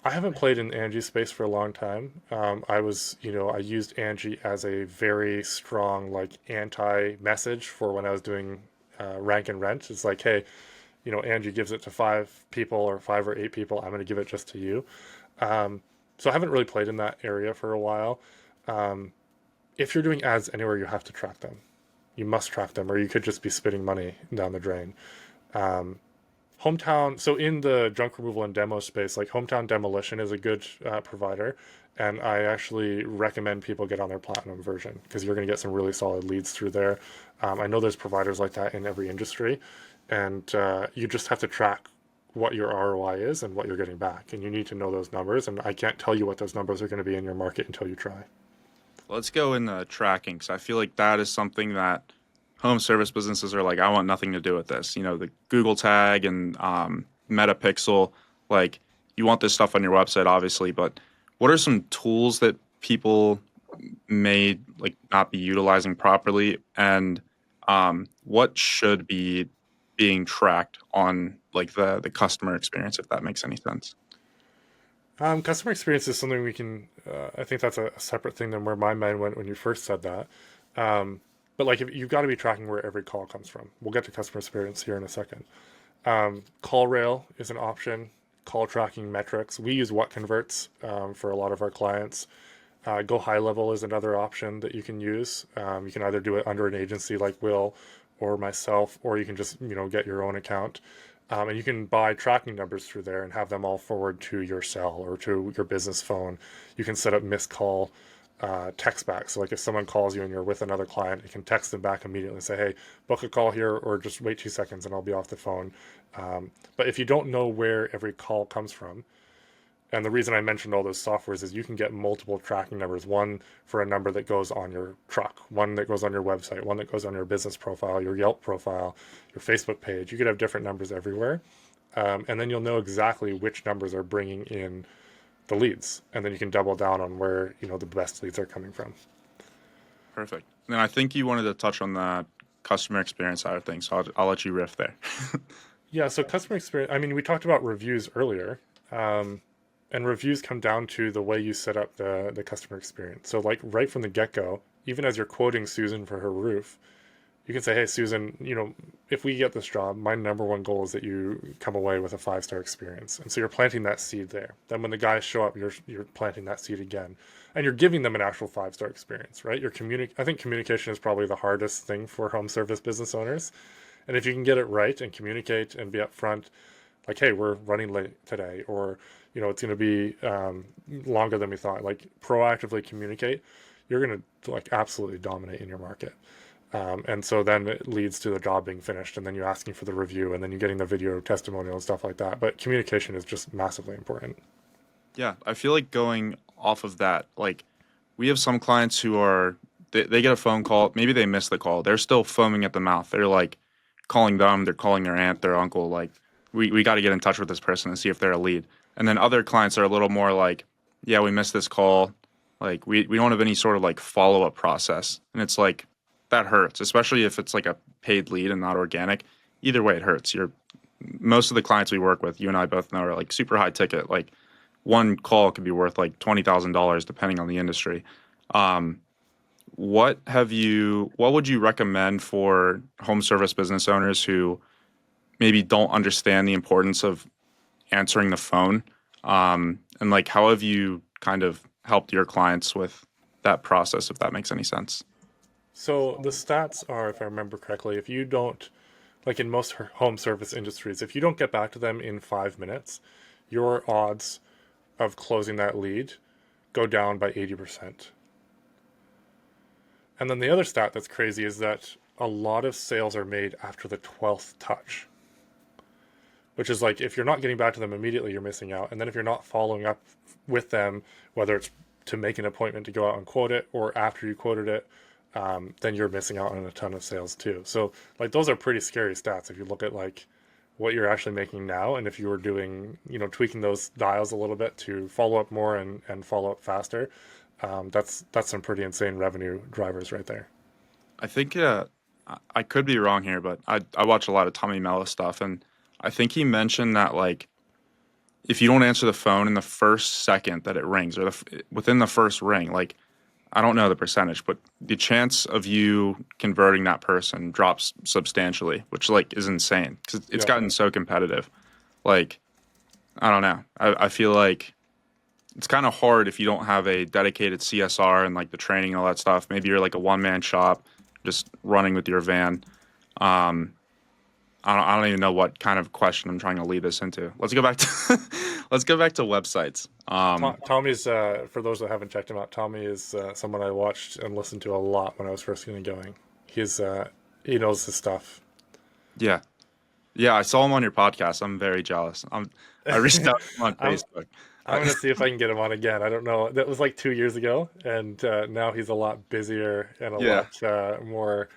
I haven't played in Angie's space for a long time. I used Angie as a very strong, like, anti-message for when I was doing rank and rent. It's like, hey, Angie gives it to 5 people or 5 or 8 people, I'm going to give it just to you. So I haven't really played in that area for a while. If you're doing ads anywhere, you have to track them. You must track them, or you could just be spitting money down the drain. Hometown, so in the junk removal and demo space, like Hometown Demolition is a good provider, and I actually recommend people get on their platinum version because you're going to get some really solid leads through there. I know there's providers like that in every industry, and you just have to track what your ROI is and what you're getting back, and you need to know those numbers, and I can't tell you what those numbers are going to be in your market until you try. Let's go in the tracking, because I feel like that is something that home service businesses are like, I want nothing to do with this. The Google tag and Metapixel, like you want this stuff on your website, obviously, but what are some tools that people may like not be utilizing properly, and what should be being tracked on like the customer experience, if that makes any sense? Customer experience is something we can. I think that's a separate thing than where my mind went when you first said that. But like, if you've got to be tracking where every call comes from. We'll get to customer experience here in a second. Call rail is an option. Call tracking metrics. We use what converts for a lot of our clients. Go high level is another option that you can use. You can either do it under an agency like Will or myself, or you can just get your own account. And you can buy tracking numbers through there and have them all forward to your cell or to your business phone. You can set up missed call text back. So like if someone calls you and you're with another client, you can text them back immediately and say, hey, book a call here, or just wait 2 seconds and I'll be off the phone. But if you don't know where every call comes from, and the reason I mentioned all those softwares is you can get multiple tracking numbers, one for a number that goes on your truck, one that goes on your website, one that goes on your business profile, your Yelp profile, your Facebook page. You could have different numbers everywhere. And then you'll know exactly which numbers are bringing in the leads. And then you can double down on where, the best leads are coming from. Perfect. And I think you wanted to touch on the customer experience side of things, so I'll let you riff there. Yeah, so customer experience, we talked about reviews earlier. And reviews come down to the way you set up the customer experience. So like right from the get-go, even as you're quoting Susan for her roof, you can say, hey, Susan, if we get this job, my number one goal is that you come away with a 5-star experience. And so you're planting that seed there. Then when the guys show up, you're planting that seed again. And you're giving them an actual 5-star experience, right? I think communication is probably the hardest thing for home service business owners. And if you can get it right and communicate and be upfront, like, hey, we're running late today, or it's going to be longer than we thought. Like, proactively communicate. You're going to like absolutely dominate in your market. And so then it leads to the job being finished, and then you're asking for the review, and then you're getting the video testimonial and stuff like that. But communication is just massively important. Yeah, I feel like going off of that, like we have some clients who they get a phone call, maybe they miss the call. They're still foaming at the mouth. They're like calling them, they're calling their aunt, their uncle, like we got to get in touch with this person and see if they're a lead. And then other clients are a little more like, yeah, we missed this call. Like we don't have any sort of like follow-up process. And it's like, that hurts, especially if it's like a paid lead and not organic. Either way, it hurts. Most of the clients we work with, you and I both know, are like super high ticket. Like one call could be worth like $20,000 depending on the industry. What would you recommend for home service business owners who maybe don't understand the importance of answering the phone? And like, how have you kind of helped your clients with that process, if that makes any sense? So the stats are, if I remember correctly, if you don't, like in most home service industries, if you don't get back to them in 5 minutes, your odds of closing that lead go down by 80%. And then the other stat that's crazy is that a lot of sales are made after the 12th touch, which is like, if you're not getting back to them immediately, you're missing out. And then if you're not following up with them, whether it's to make an appointment to go out and quote it or after you quoted it, then you're missing out on a ton of sales too. So like those are pretty scary stats if you look at like what you're actually making now, and if you were doing, tweaking those dials a little bit to follow up more and follow up faster, that's some pretty insane revenue drivers right there. I think I could be wrong here, but I watch a lot of Tommy Mello stuff, and I think he mentioned that like if you don't answer the phone in the first second that it rings, or within the first ring, like I don't know the percentage, but the chance of you converting that person drops substantially, which like is insane because it's Yeah. gotten so competitive. Like, I don't know. I feel like it's kind of hard if you don't have a dedicated CSR and like the training and all that stuff. Maybe you're like a one-man shop just running with your van. Um, I don't even know what kind of question I'm trying to lead this into. Let's go back to let's go back to websites. Tommy's, for those that haven't checked him out, Tommy is someone I watched and listened to a lot when I was first getting going. He knows his stuff. Yeah, yeah. I saw him on your podcast. I'm very jealous. I reached out to him on I'm, Facebook. I'm going to see if I can get him on again. I don't know. That was like 2 years ago, and now he's a lot busier and a Yeah. lot more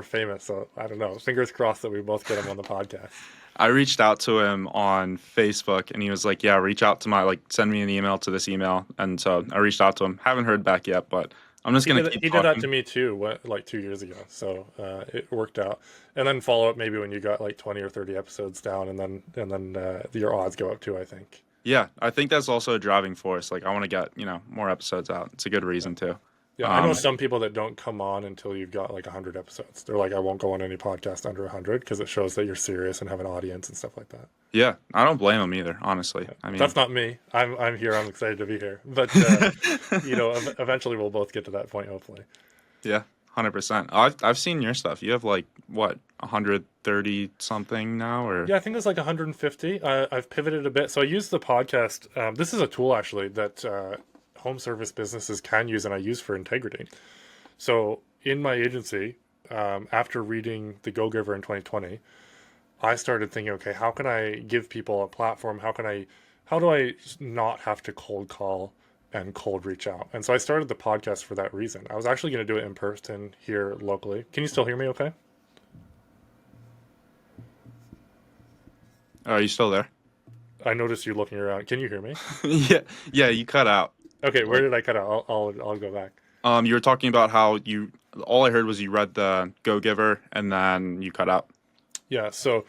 famous. So I don't know. Fingers crossed that we both get him on the podcast. I reached out to him on Facebook and he was like, yeah, reach out to send me an email to this email. And so I reached out to him. Haven't heard back yet, but I'm just going to keep He did talking. that to me too, like 2 years ago. So it worked out. And then follow up maybe when you got like 20 or 30 episodes down, and then your odds go up too, I think. Yeah, I think that's also a driving force. Like I want to get, more episodes out. It's a good reason too. Yeah, I know some people that don't come on until you've got like 100 episodes. They're like, I won't go on any podcast under 100 because it shows that you're serious and have an audience and stuff like that. Yeah, I don't blame them either, honestly. I mean, That's not me. I'm here. I'm excited to be here. But eventually we'll both get to that point, hopefully. yeah, 100%. I've seen your stuff. You have like what, 130 something now, or Yeah, I think it's like 150. I've pivoted a bit. So I use the podcast. This is a tool actually that home service businesses can use, and I use for integrity. So in my agency, after reading The Go-Giver in 2020, I started thinking, okay, how can I give people a platform? How do I not have to cold call and cold reach out? And so I started the podcast for that reason. I was actually going to do it in person here locally. Can you still hear me okay? are you still there? I noticed you looking around. Can you hear me? Yeah, you cut out. Okay, where did I cut out? I'll go back. You were talking about how all I heard was you read the Go-Giver and then you cut out. Yeah, so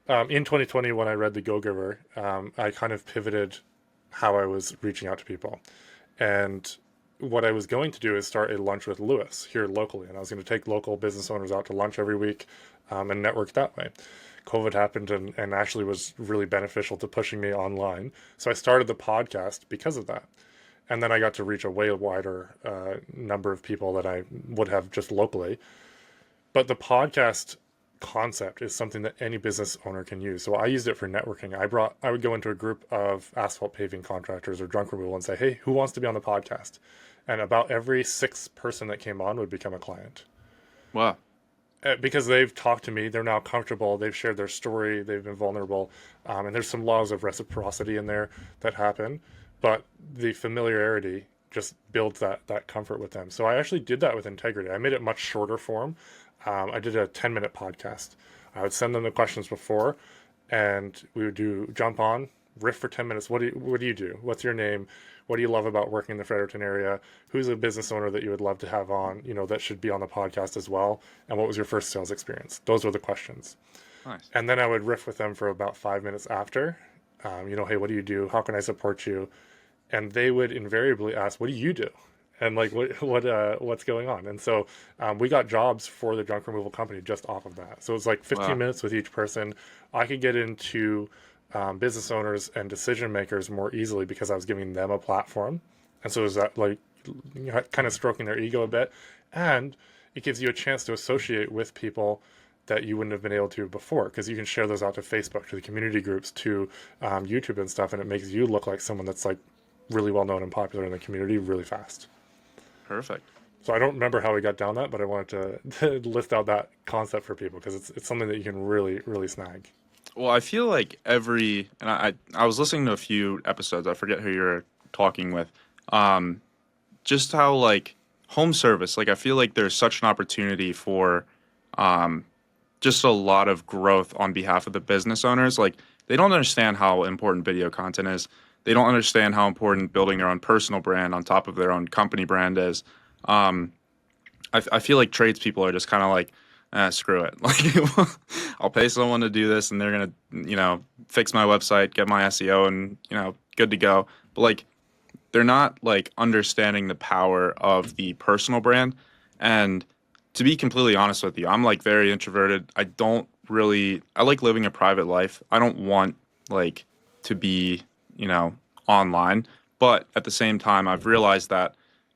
in 2020, when I read The Go-Giver, I kind of pivoted how I was reaching out to people. And what I was going to do is start a lunch with Lewis here locally. And I was going to take local business owners out to lunch every week and network that way. COVID happened and actually was really beneficial to pushing me online. So I started the podcast because of that. And then I got to reach a way wider number of people that I would have just locally. But the podcast concept is something that any business owner can use. So I used it for networking. I would go into a group of asphalt paving contractors or junk removal and say, hey, who wants to be on the podcast? And about every sixth person that came on would become a client. Wow. Because they've talked to me, they're now comfortable, they've shared their story, they've been vulnerable, and there's some laws of reciprocity in there that happen, but the familiarity just builds that comfort with them. So I actually did that with integrity. I made it much shorter form. I did a 10-minute podcast. I would send them the questions before, and we would jump on, riff for 10 minutes. What do you do? What's your name? What do you love about working in the Fredericton area? Who's a business owner that you would love to have on, that should be on the podcast as well? And what was your first sales experience? Those were the questions. Nice. And then I would riff with them for about 5 minutes after. Hey, what do you do? How can I support you? And they would invariably ask, what do you do? And like, what's going on? And so we got jobs for the junk removal company just off of that. So it was like 15 minutes with each person. I could get into business owners and decision makers more easily because I was giving them a platform. And so it was that like kind of stroking their ego a bit. And it gives you a chance to associate with people that you wouldn't have been able to before, because you can share those out to Facebook, to the community groups, to YouTube and stuff. And it makes you look like someone that's like really well known and popular in the community really fast. Perfect. So I don't remember how we got down that, but I wanted to list out that concept for people because it's something that you can really, really snag. Well, I feel like and I was listening to a few episodes. I forget who you're talking with. Just how like home service, like I feel like there's such an opportunity for just a lot of growth on behalf of the business owners. Like they don't understand how important video content is. They don't understand how important building their own personal brand on top of their own company brand is. I feel like tradespeople are just kind of like, screw it. Like, I'll pay someone to do this and they're going to, fix my website, get my SEO and, good to go. But like they're not like understanding the power of the personal brand. And to be completely honest with you, I'm like very introverted. I like living a private life. I don't want like to be, online. But at the same time, I've realized that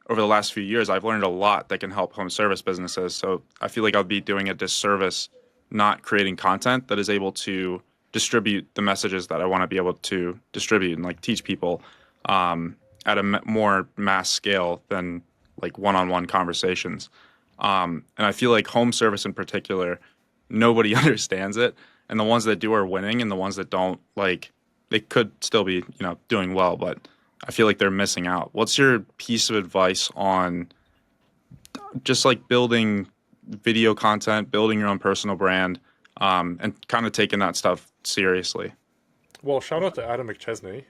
over the last few years, I've learned a lot that can help home service businesses. So I feel like I'd be doing a disservice not creating content that is able to distribute the messages that I want to be able to distribute and like teach people at a more mass scale than like one-on-one conversations. And I feel like home service in particular, nobody understands it, and the ones that do are winning, and the ones that don't, like, they could still be, doing well, but I feel like they're missing out. What's your piece of advice on just like building video content, building your own personal brand, and kind of taking that stuff seriously? Well, shout out to Adam McChesney.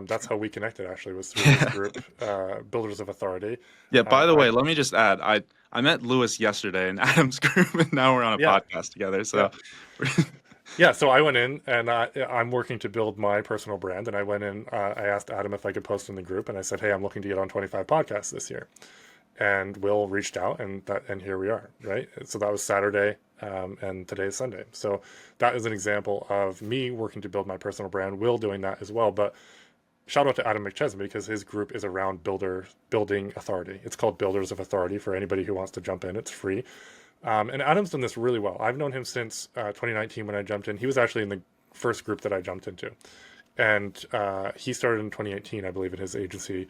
That's how we connected, actually, was through this group, Builders of Authority. Yeah, by the I way, let me just add, I met Lewis yesterday in Adam's group, and now we're on a Yeah, podcast together. yeah. So, Yeah, so I went in and I'm working to build my personal brand. And I went in, I asked Adam if I could post in the group, and I said, hey, I'm looking to get on 25 podcasts this year. And Will reached out, and here we are, right? So that was Saturday, and today is Sunday. So that is an example of me working to build my personal brand, Will doing that as well. But shout out to Adam McChesney, because his group is around building authority. It's called Builders of Authority for anybody who wants to jump in. It's free. And Adam's done this really well. I've known him since 2019 when I jumped in. He was actually in the first group that I jumped into. And he started in 2018, I believe, in his agency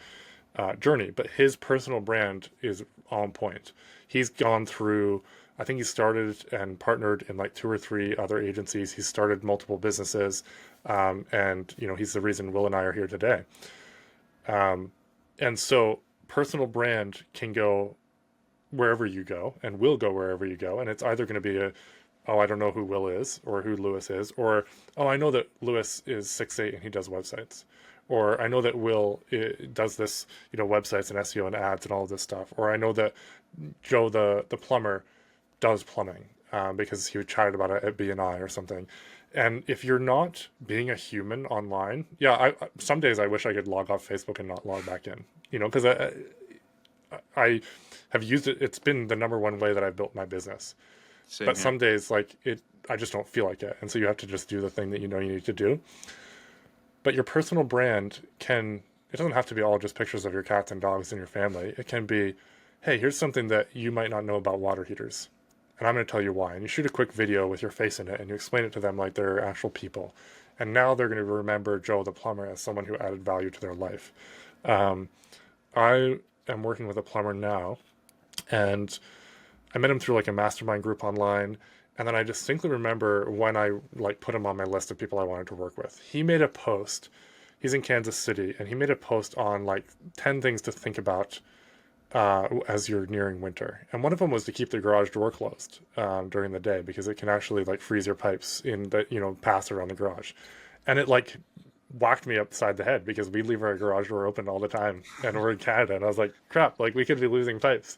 journey. But his personal brand is on point. He's gone through, I think he started and partnered in like 2 or 3 other agencies. He's started multiple businesses. And, he's the reason Will and I are here today. And so personal brand can go wherever you go and will go wherever you go. And it's either going to be oh, I don't know who Will is or who Lewis is, or, oh, I know that Lewis is 6'8" and he does websites. Or I know that Will does this, websites and SEO and ads and all of this stuff. Or I know that Joe, the plumber, does plumbing because he chatted about it at BNI or something. And if you're not being a human online, some days I wish I could log off Facebook and not log back in, because I have used it. It's been the number one way that I've built my business. same But here. some days, I just don't feel like it. And so you have to just do the thing that you need to do. But your personal brand it doesn't have to be all just pictures of your cats and dogs and your family. It can be, hey, here's something that you might not know about water heaters. And I'm going to tell you why. And you shoot a quick video with your face in it and you explain it to them like they're actual people. And now they're going to remember Joe the plumber as someone who added value to their life. I am working with a plumber now, and I met him through like a mastermind group online. And then I distinctly remember when I put him on my list of people I wanted to work with. He made a post. He's in Kansas City, and he made a post on 10 things to think about as you're nearing winter. And one of them was to keep the garage door closed during the day, because it can actually freeze your pipes in the, pass around the garage. And it whacked me upside the head, because we leave our garage door open all the time and we're in Canada. And I was like, crap, we could be losing pipes.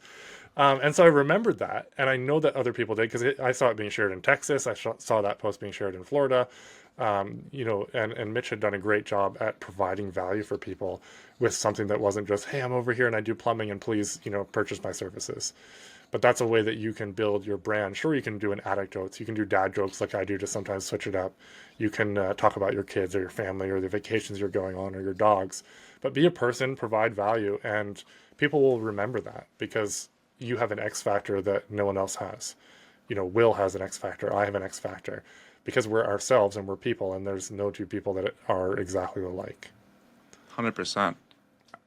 And so I remembered that, and I know that other people did, because I saw it being shared in Texas. I saw that post being shared in Florida. And Mitch had done a great job at providing value for people with something that wasn't just, hey, I'm over here and I do plumbing and please, purchase my services. But that's a way that you can build your brand. Sure, you can do an anecdotes. You can do dad jokes like I do to sometimes switch it up. You can talk about your kids or your family or the vacations you're going on or your dogs. But be a person, provide value, and people will remember that, because you have an X factor that no one else has. Will has an X factor. I have an X factor, because we're ourselves and we're people, and there's no two people that are exactly alike. 100%.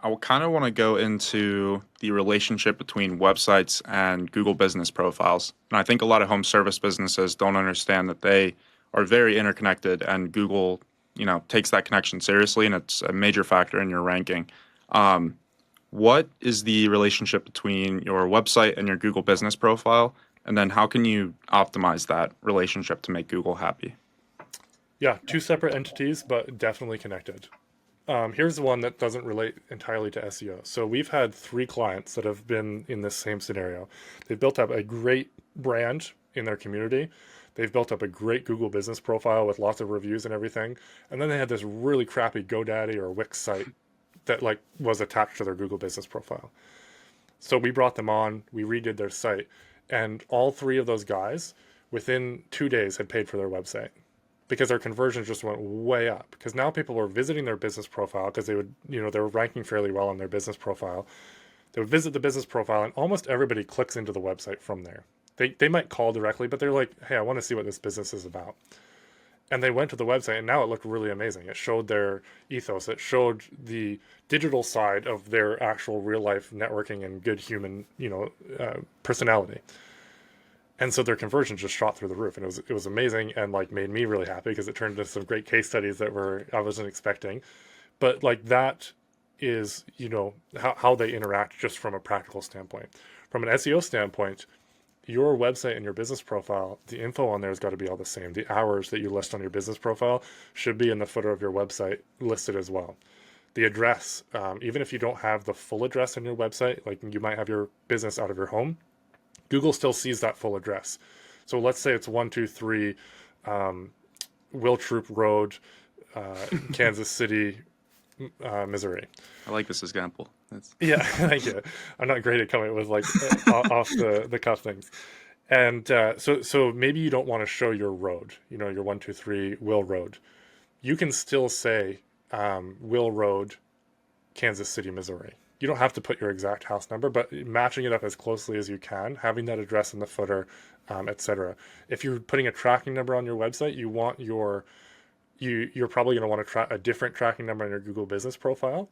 I kind of want to go into the relationship between websites and Google business profiles. And I think a lot of home service businesses don't understand that they are very interconnected, and Google, takes that connection seriously, and it's a major factor in your ranking. What is the relationship between your website and your Google business profile? And then how can you optimize that relationship to make Google happy? Yeah, 2 separate entities, but definitely connected. Here's one that doesn't relate entirely to SEO. So we've had 3 clients that have been in this same scenario. They've built up a great brand in their community. They've built up a great Google business profile with lots of reviews and everything. And then they had this really crappy GoDaddy or Wix site that like was attached to their Google business profile. So we brought them on, we redid their site, and all three of those guys within 2 days had paid for their website because their conversions just went way up. Because now people were visiting their business profile because they would, they were ranking fairly well on their business profile. They would visit the business profile, and almost everybody clicks into the website from there. They might call directly, but they're like, hey, I want to see what this business is about. And they went to the website, and now it looked really amazing. It showed their ethos. It showed the digital side of their actual real life networking and good human, personality. And so their conversions just shot through the roof, and it was amazing, and like made me really happy because it turned into some great case studies that I wasn't expecting. But like that is, how they interact just from a practical standpoint. From an SEO standpoint, your website and your business profile, the info on there has got to be all the same. The hours that you list on your business profile should be in the footer of your website listed as well. The address, even if you don't have the full address on your website, like you might have your business out of your home, Google still sees that full address. So let's say it's 123 Will Troup Road, Kansas City, Missouri. I like this example. Yeah, thank you. I'm not great at coming up with like off the cuff things. And so maybe you don't want to show your road, your 123 Will Road. You can still say Will Road, Kansas City, Missouri. You don't have to put your exact house number, but matching it up as closely as you can, having that address in the footer, etc. If you're putting a tracking number on your website, you're probably going to want to a different tracking number on your Google business profile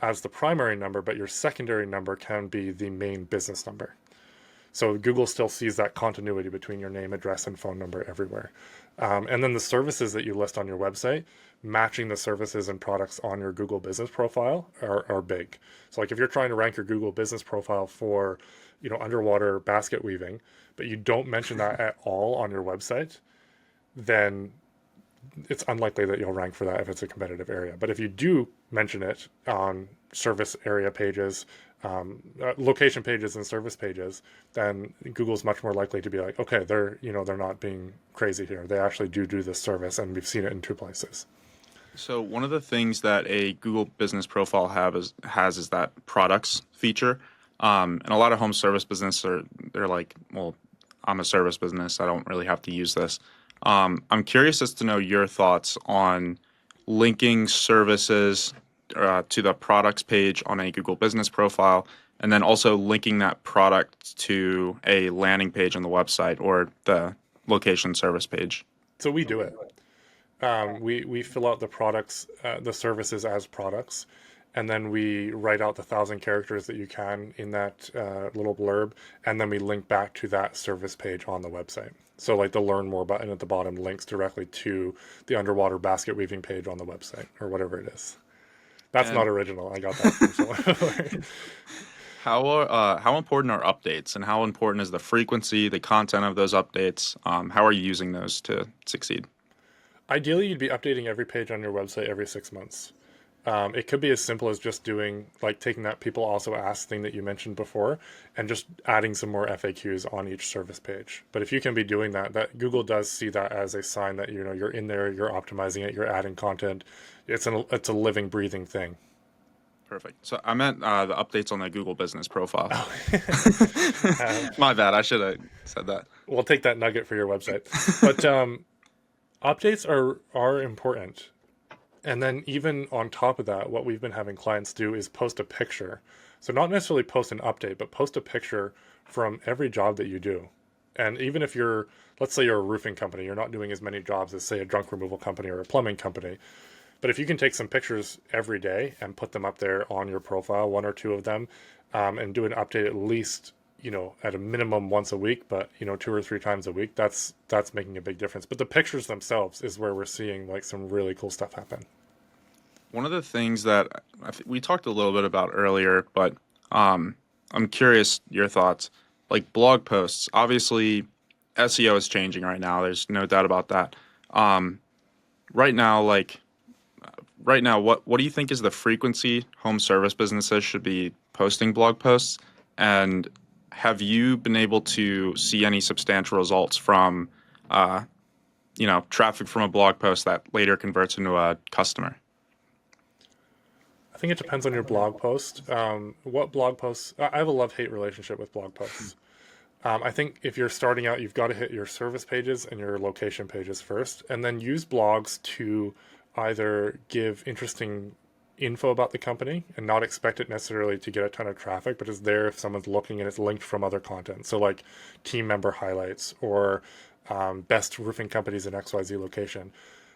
as the primary number, but your secondary number can be the main business number. So Google still sees that continuity between your name, address, and phone number everywhere. And then the services that you list on your website, matching the services and products on your Google business profile are big. So like if you're trying to rank your Google business profile for, underwater basket weaving, but you don't mention that at all on your website, then it's unlikely that you'll rank for that if it's a competitive area. But if you do mention it on service area pages, location pages and service pages, then Google's much more likely to be like, okay, they're not being crazy here. They actually do this service, and we've seen it in 2 places. So one of the things that a Google business profile has is that products feature. And a lot of home service businesses they're like, well, I'm a service business. I don't really have to use this. I'm curious as to know your thoughts on linking services to the products page on a Google business profile, and then also linking that product to a landing page on the website or the location service page. So we do it. We fill out the products, the services as products, and then we write out the 1,000 characters that you can in that little blurb, and then we link back to that service page on the website. So like the Learn More button at the bottom links directly to the underwater basket weaving page on the website or whatever it is. That's not original. I got that from someone. How important are updates, and how important is the frequency, the content of those updates? How are you using those to succeed? Ideally, you'd be updating every page on your website every 6 months. It could be as simple as just taking that people also ask thing that you mentioned before and just adding some more FAQs on each service page. But if you can be doing that Google does see that as a sign that, you're in there, you're optimizing it, you're adding content. It's a living, breathing thing. Perfect. So I meant the updates on the Google business profile. My bad. I should have said that. We'll take that nugget for your website. But updates are important. And then even on top of that, what we've been having clients do is post a picture. So not necessarily post an update, but post a picture from every job that you do. And even if let's say you're a roofing company, you're not doing as many jobs as, say, a junk removal company or a plumbing company. But if you can take some pictures every day and put them up there on your profile, 1 or 2 of them, and do an update at least, at a minimum once a week, but 2 or 3 times a week, that's making a big difference. But the pictures themselves is where we're seeing like some really cool stuff happen. One of the things that we talked a little bit about earlier, but I'm curious your thoughts. Like blog posts, obviously SEO is changing right now. There's no doubt about that. Right now, what do you think is the frequency home service businesses should be posting blog posts? And have you been able to see any substantial results from, traffic from a blog post that later converts into a customer? I think it depends on your blog post. What blog posts? I have a love-hate relationship with blog posts. I think if you're starting out, you've got to hit your service pages and your location pages first, and then use blogs to either give interesting info about the company and not expect it necessarily to get a ton of traffic, but it's there if someone's looking and it's linked from other content. So like team member highlights or best roofing companies in XYZ location.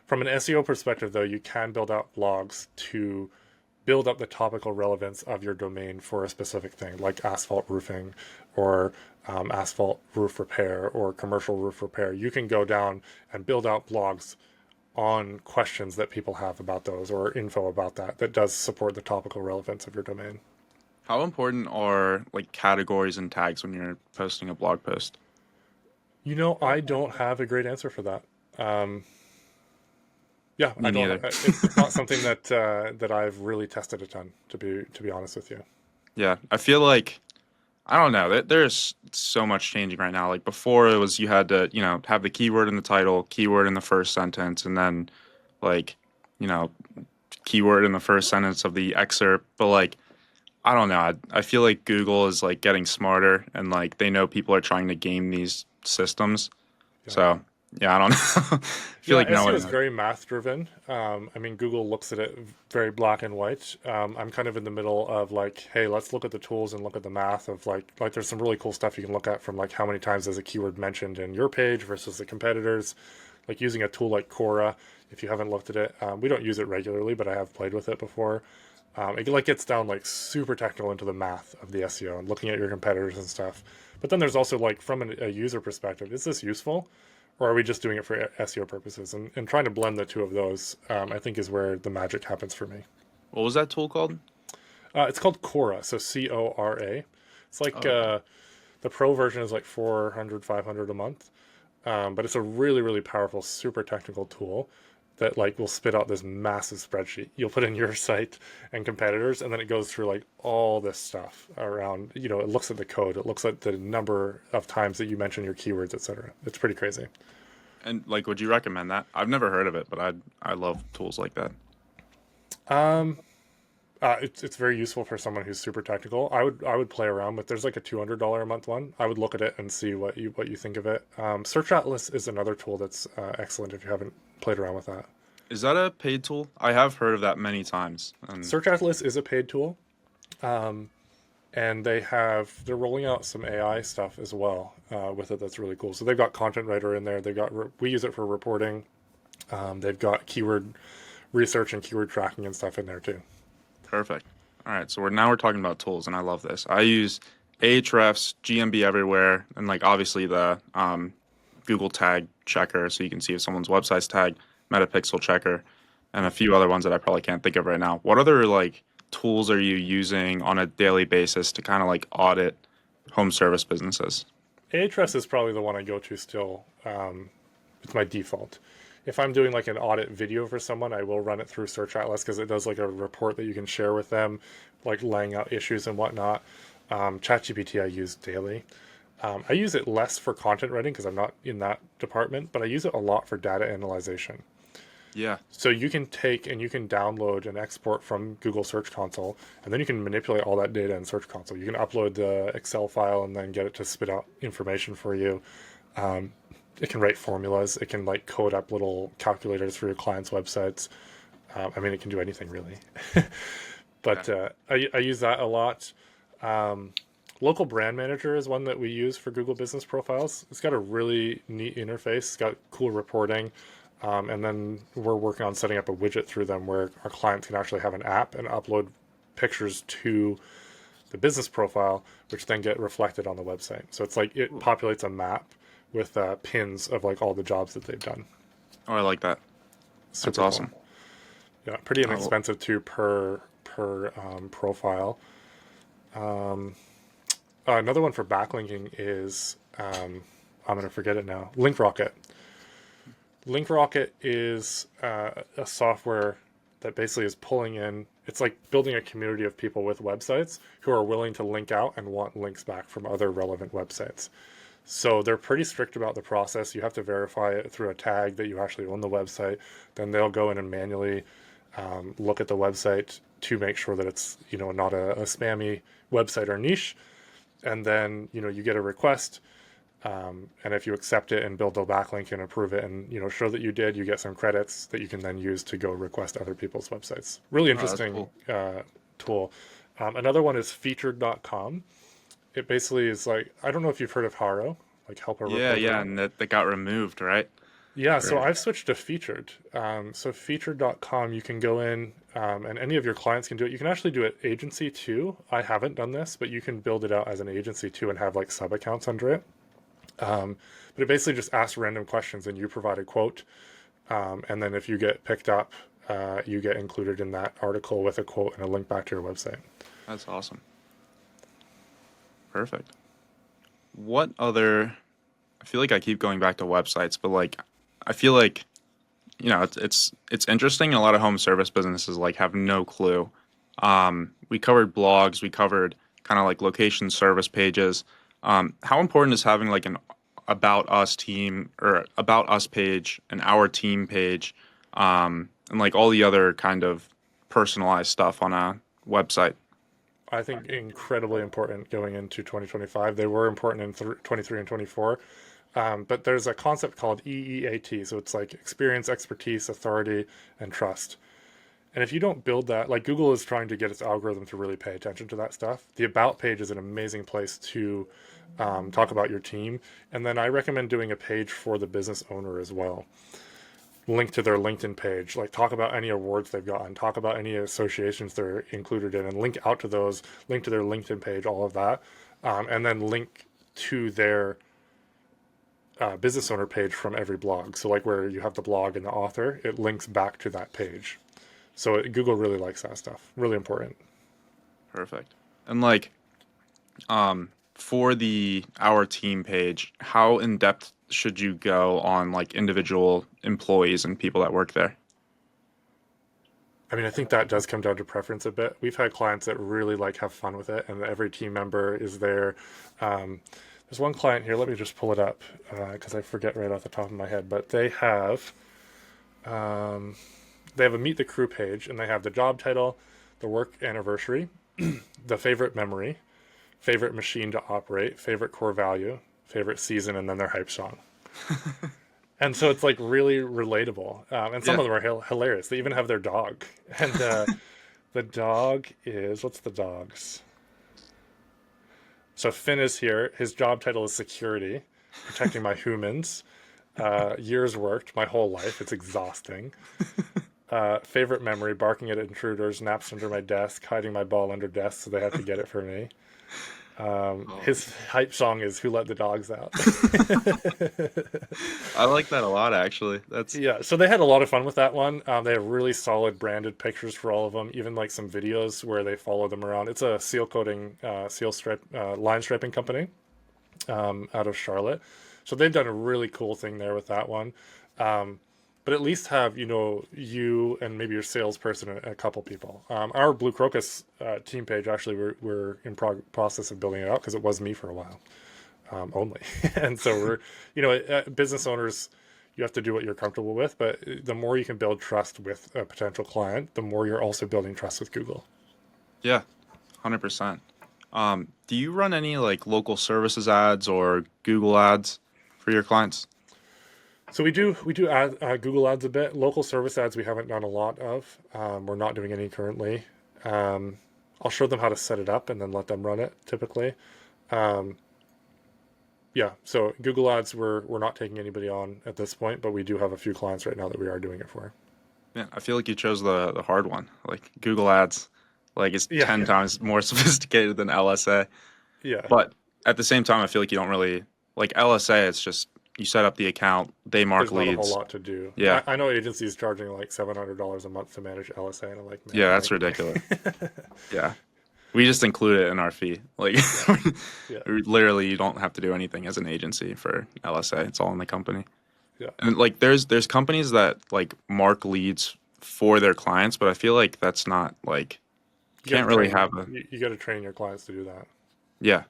From an SEO perspective, though, you can build out blogs to build up the topical relevance of your domain for a specific thing, like asphalt roofing or asphalt roof repair or commercial roof repair. You can go down and build out blogs on questions that people have about those or info about that does support the topical relevance of your domain. How important are like categories and tags when you're posting a blog post? I don't have a great answer for that. Yeah, Me I don't. neither. It's not something that I've really tested a ton, to be honest with you. Yeah, I feel like I don't know. There's so much changing right now. Like before, it was you had to, have the keyword in the title, keyword in the first sentence, and then like, you know, keyword in the first sentence of the excerpt. But like, I don't know. I feel like Google is like getting smarter and like they know people are trying to game these systems. Yeah. So yeah, I don't know. I feel like no SEO one is knows. very math driven. I mean, Google looks at it very black and white. I'm kind of in the middle of like, hey, let's look at the tools and look at the math of like there's some really cool stuff you can look at from like how many times is a keyword mentioned in your page versus the competitors. Like using a tool like Quora, if you haven't looked at it, we don't use it regularly, but I have played with it before. It like gets down like super technical into the math of the SEO and looking at your competitors and stuff. But then there's also like from a user perspective, is this useful? Or are we just doing it for SEO purposes? And trying to blend the two of those, I think, is where the magic happens for me. What was that tool called? It's called Quora, so Cora. It's like Oh, okay. the pro version is like 400, 500 a month, but it's a really, really powerful, super technical tool that like will spit out this massive spreadsheet. You'll put in your site and competitors, and then it goes through like all this stuff around. It looks at the code, it looks at the number of times that you mention your keywords, etc. It's pretty crazy. And like, would you recommend that? I've never heard of it, but I love tools like that. It's very useful for someone who's super technical. I would play around with. There's like a $200 a month one. I would look at it and see what you think of it. Search Atlas is another tool that's excellent if you haven't played around with that. Is that a paid tool? I have heard of that many times. And Search Atlas is a paid tool, and they're rolling out some AI stuff as well with it. That's really cool. So they've got Content Writer in there. We use it for reporting. They've got keyword research and keyword tracking and stuff in there too. perfect. All right, so we're talking about tools, and I love this. I use Ahrefs, GMB everywhere, and like obviously the Google tag checker, so you can see if someone's website's tagged, Metapixel checker, and a few other ones that I probably can't think of right now. What other like tools are you using on a daily basis to kind of like audit home service businesses? Ahrefs is probably the one I go to still. It's my default. If I'm doing like an audit video for someone, I will run it through Search Atlas because it does like a report that you can share with them, like laying out issues and whatnot. ChatGPT I use daily. I use it less for content writing because I'm not in that department, but I use it a lot for data analyzation. Yeah, So you can take and you can download and export from Google Search Console, and then you can manipulate all that data in Search Console. You can upload the Excel file and then get it to spit out information for you. It can write formulas. It can like code up little calculators for your clients' websites. I mean, it can do anything really. But I use that a lot. Local Brand Manager is one that we use for Google Business Profiles. It's got a really neat interface. It's got cool reporting. And then we're working on setting up a widget through them where our clients can actually have an app and upload pictures to the business profile, which then get reflected on the website. So it's like it populates a map with pins of like all the jobs that they've done. oh, I like that. That's Super cool. awesome. Yeah, pretty Oh, inexpensive too per profile. Another one for backlinking is I'm going to forget it now. LinkRocket. LinkRocket is a software that basically is pulling in. It's like building a community of people with websites who are willing to link out and want links back from other relevant websites. So they're pretty strict about the process. You have to verify it through a tag that you actually own the website. Then they'll go in and manually look at the website, to make sure that it's, not a spammy website or niche. And then, you get a request. And if you accept it and build the backlink and approve it and, show that you did, you get some credits that you can then use to go request other people's websites. Really interesting tool. Another one is featured.com. It basically is like, I don't know if you've heard of Haro, like help a reporter. Yeah, and that got removed, right? Yeah, so I've switched to Featured. So featured.com, you can go in and any of your clients can do it. You can actually do it agency too. I haven't done this, but you can build it out as an agency too and have like sub accounts under it. But it basically just asks random questions and you provide a quote. And then if you get picked up, you get included in that article with a quote and a link back to your website. That's awesome. Perfect. What other, I feel like I keep going back to websites, but like, I feel like, it's interesting. And a lot of home service businesses like have no clue. We covered blogs, we covered kind of like location service pages. How important is having like an about us team or about us page, an our team page, and like all the other kind of personalized stuff on a website? I think incredibly important going into 2025. They were important in 23 and 24. But there's a concept called EEAT. So it's like experience, expertise, authority, and trust. And if you don't build that, like Google is trying to get its algorithm to really pay attention to that stuff. The About page is an amazing place to talk about your team. And then I recommend doing a page for the business owner as well. Link to their LinkedIn page, like talk about any awards they've gotten, talk about any associations they're included in, and link out to those, link to their LinkedIn page, all of that. And then link to their business owner page from every blog. So like where you have the blog and the author, it links back to that page. So Google really likes that stuff. Really important. Perfect. And like, for the our team page, how in depth should you go on like individual employees and people that work there? I mean, I think that does come down to preference a bit. We've had clients that really like have fun with it, and every team member is there. There's one client here. Let me just pull it up because I forget right off the top of my head. But they have a meet the crew page, and they have the job title, the work anniversary, the favorite memory, favorite machine to operate, favorite core value, favorite season, and then their hype song. And so it's like really relatable. And some of them are hilarious. They even have their dog. And the dog is, what's the dog's? So Finn is here. His job title is security, protecting my humans. Years worked, my whole life. It's exhausting. Favorite memory, barking at intruders, naps under my desk, hiding my ball under desks so they have to get it for me. His hype song is "Who Let the Dogs Out." I like that a lot, actually. Yeah. So they had a lot of fun with that one. They have really solid branded pictures for all of them, even like some videos where they follow them around. It's a seal coating, line striping company out of Charlotte. So they've done a really cool thing there with that one. But at least have, you and maybe your salesperson and a couple people. Our Blue Crocus team page, actually, we're in process of building it out because it was me for a while only. And so we're, business owners, you have to do what you're comfortable with. But the more you can build trust with a potential client, the more you're also building trust with Google. Yeah, 100%. Do you run any like local services ads or Google ads for your clients? So we do add Google ads a bit. Local service ads we haven't done a lot of. We're not doing any currently. I'll show them how to set it up and then let them run it typically. So Google ads we're not taking anybody on at this point, but we do have a few clients right now that we are doing it for. Yeah, I feel like you chose the hard one. Like Google ads, like it's 10 times more sophisticated than LSA. Yeah. But at the same time, I feel like you don't really like LSA. It's just you set up the account, they mark leads. There's not a whole lot to do. Yeah. I know agencies charging like $700 a month to manage LSA, and I'm like, man, yeah, that's ridiculous. Yeah. We just include it in our fee. Like, literally, you don't have to do anything as an agency for LSA. It's all in the company. Yeah. And like, there's companies that like mark leads for their clients, but I feel like that's not like you got to train your clients to do that. Yeah.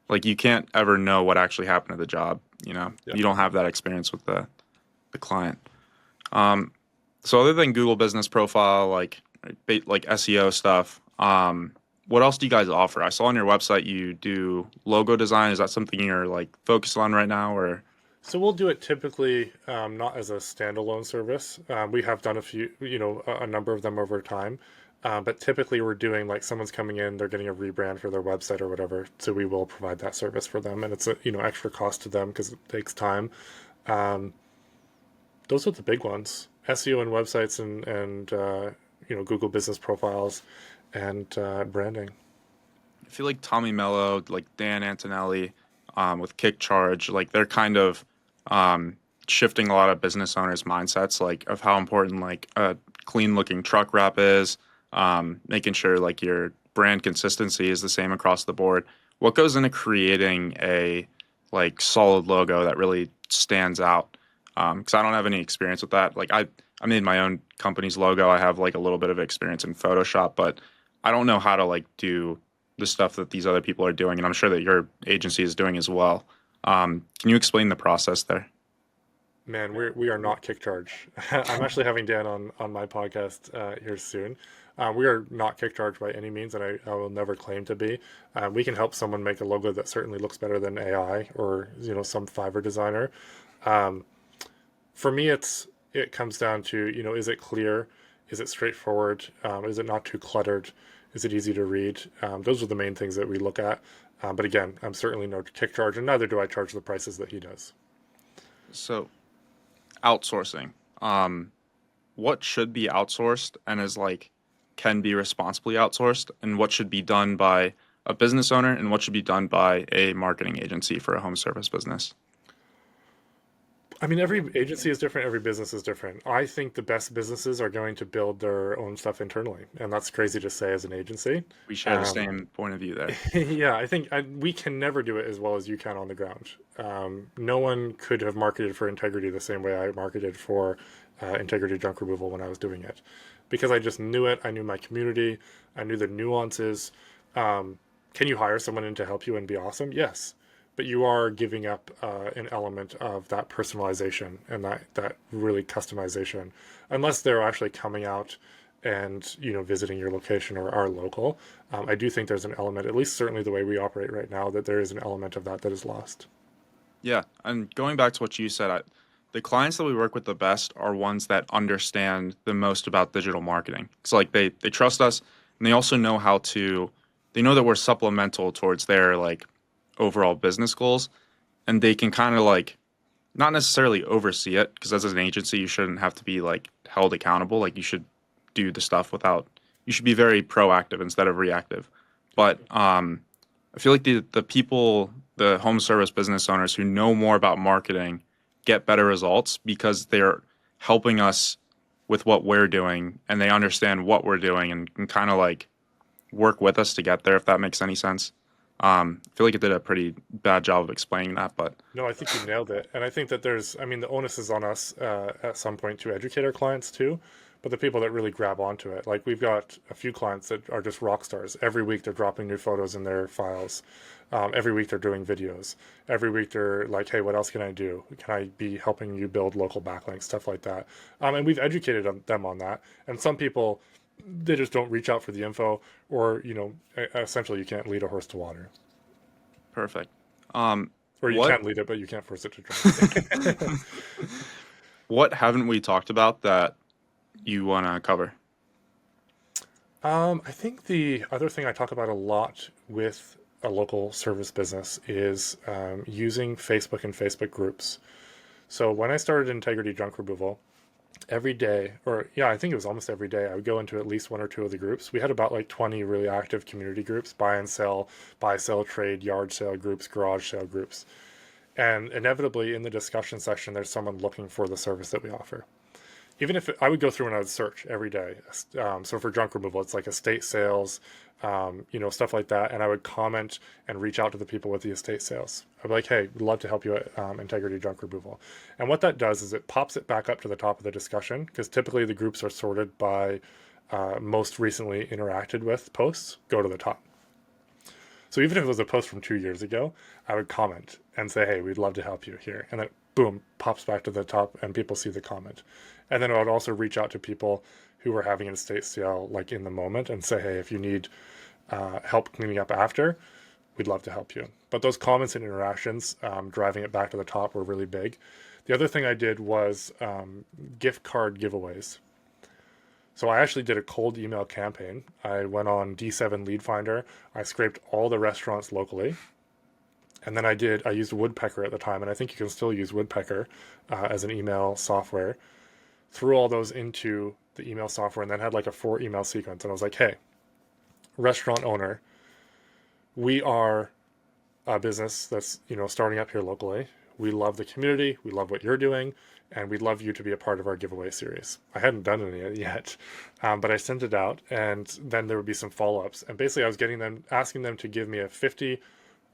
Like you can't ever know what actually happened to the job. You don't have that experience with the client. So other than Google Business Profile, like right? Like SEO stuff. What else do you guys offer? I saw on your website you do logo design. Is that something you're like focused on right now, or? So we'll do it typically not as a standalone service. We have done a few, a number of them over time. But typically we're doing like someone's coming in, they're getting a rebrand for their website or whatever. So we will provide that service for them, and it's a extra cost to them because it takes time. Um, those are the big ones: SEO and websites and Google business profiles and branding. I feel like Tommy Mello, like Dan Antonelli, with Kick Charge, like they're kind of shifting a lot of business owners' mindsets, like of how important like a clean looking truck wrap is, making sure like your brand consistency is the same across the board. What goes into creating a like solid logo that really stands out? Because I don't have any experience with that. Like I made my own company's logo. I have like a little bit of experience in Photoshop, but I don't know how to like do the stuff that these other people are doing, and I'm sure that your agency is doing as well. Can you explain the process there? Man, we are not kick charge. I'm actually having Dan on my podcast here soon. We are not kick charge by any means, and I will never claim to be. We can help someone make a logo that certainly looks better than AI or some Fiverr designer. For me, it comes down to is it clear, is it straightforward, is it not too cluttered, is it easy to read? Those are the main things that we look at. But again, I'm certainly no kick charge, and neither do I charge the prices that he does. So, outsourcing. What should be outsourced and is like can be responsibly outsourced, and what should be done by a business owner, and what should be done by a marketing agency for a home service business? I mean, every agency is different, every business is different. I think the best businesses are going to build their own stuff internally, and that's crazy to say as an agency. We share the same point of view there. Yeah, I think we can never do it as well as you can on the ground. No one could have marketed for integrity the same way I marketed for integrity junk removal when I was doing it, because I just knew it. I knew my community. I knew the nuances. Can you hire someone in to help you and be awesome? Yes, but you are giving up an element of that personalization and that really customization, unless they're actually coming out and visiting your location or are local. I do think there's an element, at least certainly the way we operate right now, that there is an element of that is lost. Yeah, and going back to what you said, the clients that we work with the best are ones that understand the most about digital marketing. So like they trust us, and they also know they know that we're supplemental towards their like overall business goals, and they can kind of like not necessarily oversee it, because as an agency you shouldn't have to be like held accountable. Like you should do the stuff you should be very proactive instead of reactive. But I feel like the people, the home service business owners who know more about marketing get better results because they're helping us with what we're doing, and they understand what we're doing and can kind of like work with us to get there, if that makes any sense. I feel like it did a pretty bad job of explaining that, but No, I think you nailed it. And I think that the onus is on us at some point to educate our clients too. But the people that really grab onto it, like we've got a few clients that are just rock stars. Every week they're dropping new photos in their files. Every week they're doing videos. Every week they're like, hey, what else can I do? Can I be helping you build local backlinks, stuff like that? And we've educated them on that. And some people, they just don't reach out for the info, or essentially you can't lead a horse to water. perfect. Or you What can lead it, but you can't force it to drink. what haven't we talked about that you want to cover? I think the other thing I talk about a lot with a local service business is using Facebook and Facebook groups. So when I started Integrity Junk Removal, every day, or yeah, I think it was almost every day, I would go into at least one or two of the groups. We had about like 20 really active community groups: buy and sell, buy, sell, trade, yard sale groups, garage sale groups. And inevitably in the discussion section, there's someone looking for the service that we offer. Even if I would go through and I would search every day. So for junk removal, it's like estate sales, stuff like that. And I would comment and reach out to the people with the estate sales. I'd be like, hey, we'd love to help you at Integrity Junk Removal. And what that does is it pops it back up to the top of the discussion, because typically the groups are sorted by most recently interacted with posts, go to the top. So even if it was a post from 2 years ago, I would comment and say, hey, we'd love to help you here. And then boom, pops back to the top and people see the comment. And then I would also reach out to people who were having an estate sale like in the moment and say, hey, if you need help cleaning up after, we'd love to help you. But those comments and interactions, driving it back to the top, were really big. The other thing I did was gift card giveaways. So I actually did a cold email campaign. I went on D7 Lead Finder. I scraped all the restaurants locally. And then I used Woodpecker at the time, and I think you can still use Woodpecker as an email software. Threw all those into the email software and then had like a 4 email sequence. And I was like, hey, restaurant owner, we are a business that's, starting up here locally. We love the community. We love what you're doing. And we'd love you to be a part of our giveaway series. I hadn't done any yet, but I sent it out, and then there would be some follow-ups. And basically I was asking them to give me a $50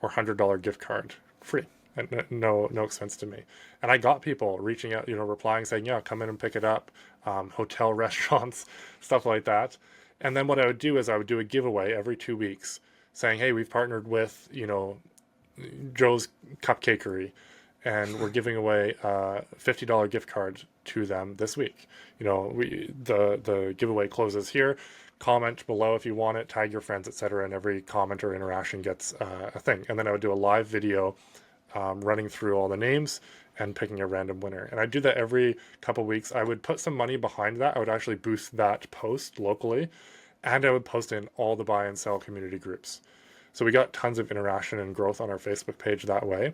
or $100 gift card free, and no expense to me. And I got people reaching out, replying, saying, yeah, come in and pick it up. Hotel, restaurants, stuff like that. And then what I would do is I would do a giveaway every 2 weeks saying, hey, we've partnered with, Joe's Cupcakery, and we're giving away a $50 gift card to them this week. The giveaway closes here. Comment below if you want it, tag your friends, etc. And every comment or interaction gets a thing. And then I would do a live video running through all the names and picking a random winner. And I do that every couple of weeks. I would put some money behind that. I would actually boost that post locally, and I would post in all the buy and sell community groups. So we got tons of interaction and growth on our Facebook page that way.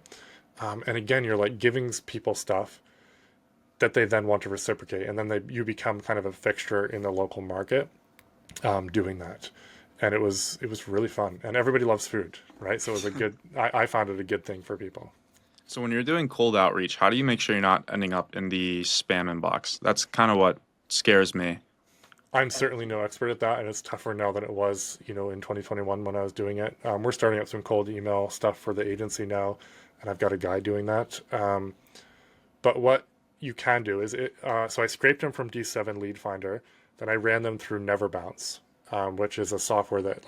And again, you're like giving people stuff that they then want to reciprocate, and then you become kind of a fixture in the local market doing that. And it was really fun, and everybody loves food, right? So it was I found it a good thing for people. So when you're doing cold outreach, how do you make sure you're not ending up in the spam inbox? That's kind of what scares me. I'm certainly no expert at that, and it's tougher now than it was, in 2021 when I was doing it. We're starting up some cold email stuff for the agency now, and I've got a guy doing that. But what you can do is, so I scraped them from D7 Lead Finder, then I ran them through Neverbounce, which is a software that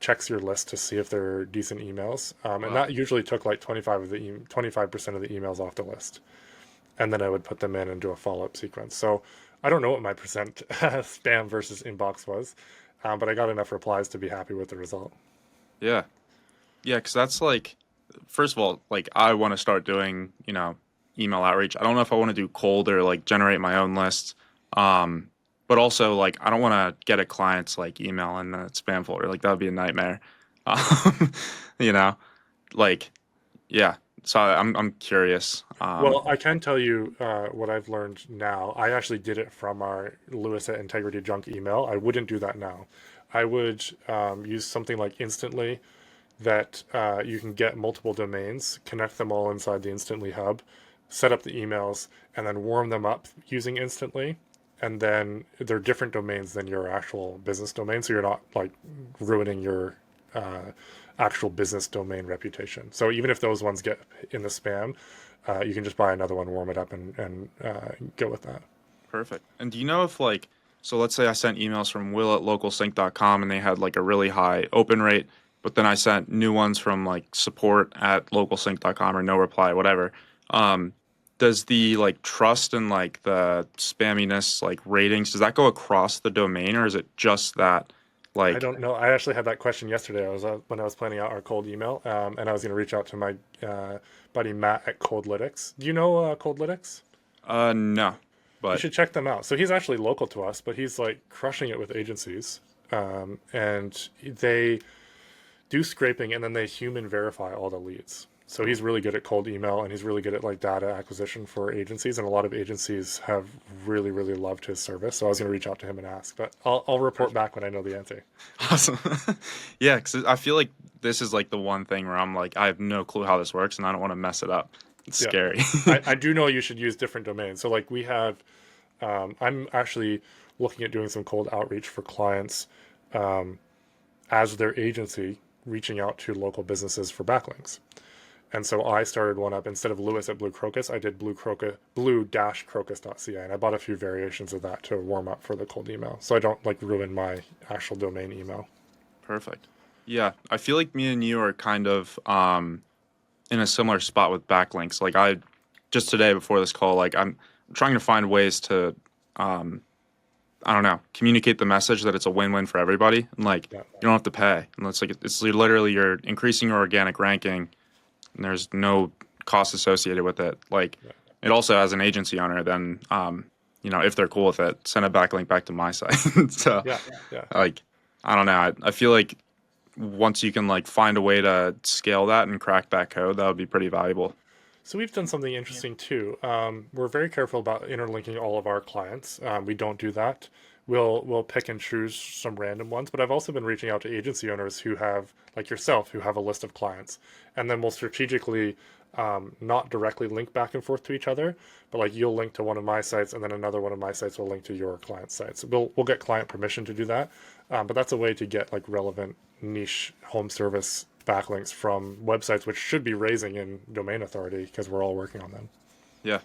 checks your list to see if they're decent emails. And that usually took 25% of the emails off the list. And then I would put them in and do a follow-up sequence. So I don't know what my percent spam versus inbox was, but I got enough replies to be happy with the result. Yeah. Yeah, because that's first of all, I want to start doing, email outreach. I don't know if I want to do cold or generate my own list. But also I don't want to get a client's email in the spam folder. That would be a nightmare. Yeah. So I'm curious. Well, I can tell you what I've learned now. I actually did it from our Lewis at Integrity Junk email. I wouldn't do that now. I would use something like Instantly, that you can get multiple domains, connect them all inside the Instantly hub, set up the emails, and then warm them up using Instantly. And then they're different domains than your actual business domain, so you're not ruining your actual business domain reputation. So even if those ones get in the spam, you can just buy another one, warm it up, and go with that. Perfect. And do you know if so let's say I sent emails from will@localsync.com and they had a really high open rate, but then I sent new ones from support@localsync.com or no reply, whatever. Does the trust and the spamminess ratings, does that go across the domain, or is it just that I don't know. I actually had that question yesterday. When I was planning out our cold email, and I was going to reach out to my buddy Matt at Coldlytics. Do you know Coldlytics? No, but you should check them out. So he's actually local to us, but he's crushing it with agencies, and they do scraping, and then they human verify all the leads. So he's really good at cold email, and he's really good at data acquisition for agencies, and a lot of agencies have really, really loved his service. So I was going to reach out to him and ask, but I'll report back when I know the answer. Awesome. Yeah, because I feel like this is the one thing where I'm I have no clue how this works, and I don't want to mess it up. It's scary. I do know you should use different domains. So we have, I'm actually looking at doing some cold outreach for clients as their agency, reaching out to local businesses for backlinks. And so I started one up. Instead of Lewis at Blue Crocus, I did blue-crocus.ca, and I bought a few variations of that to warm up for the cold email, so I don't ruin my actual domain email. Perfect. Yeah, I feel like me and you are kind of in a similar spot with backlinks. Like I just today before this call, like I'm trying to find ways to I don't know, communicate the message that it's a win-win for everybody. And like Yeah. you don't have to pay. And it's like it's literally you're increasing your organic ranking and there's no cost associated with it. Like it also as an agency owner, then if they're cool with it, send a backlink back to my site. So Yeah. Yeah. like I don't know. I feel like once you can like find a way to scale that and crack that code, that would be pretty valuable. So we've done something interesting too. We're very careful about interlinking all of our clients. We don't do that. We'll pick and choose some random ones, but I've also been reaching out to agency owners who have, like yourself, who have a list of clients, and then we'll strategically not directly link back and forth to each other, but like you'll link to one of my sites, and then another one of my sites will link to your client sites. We'll get client permission to do that, but that's a way to get like relevant niche home service backlinks from websites which should be raising in domain authority because we're all working on them. Yeah.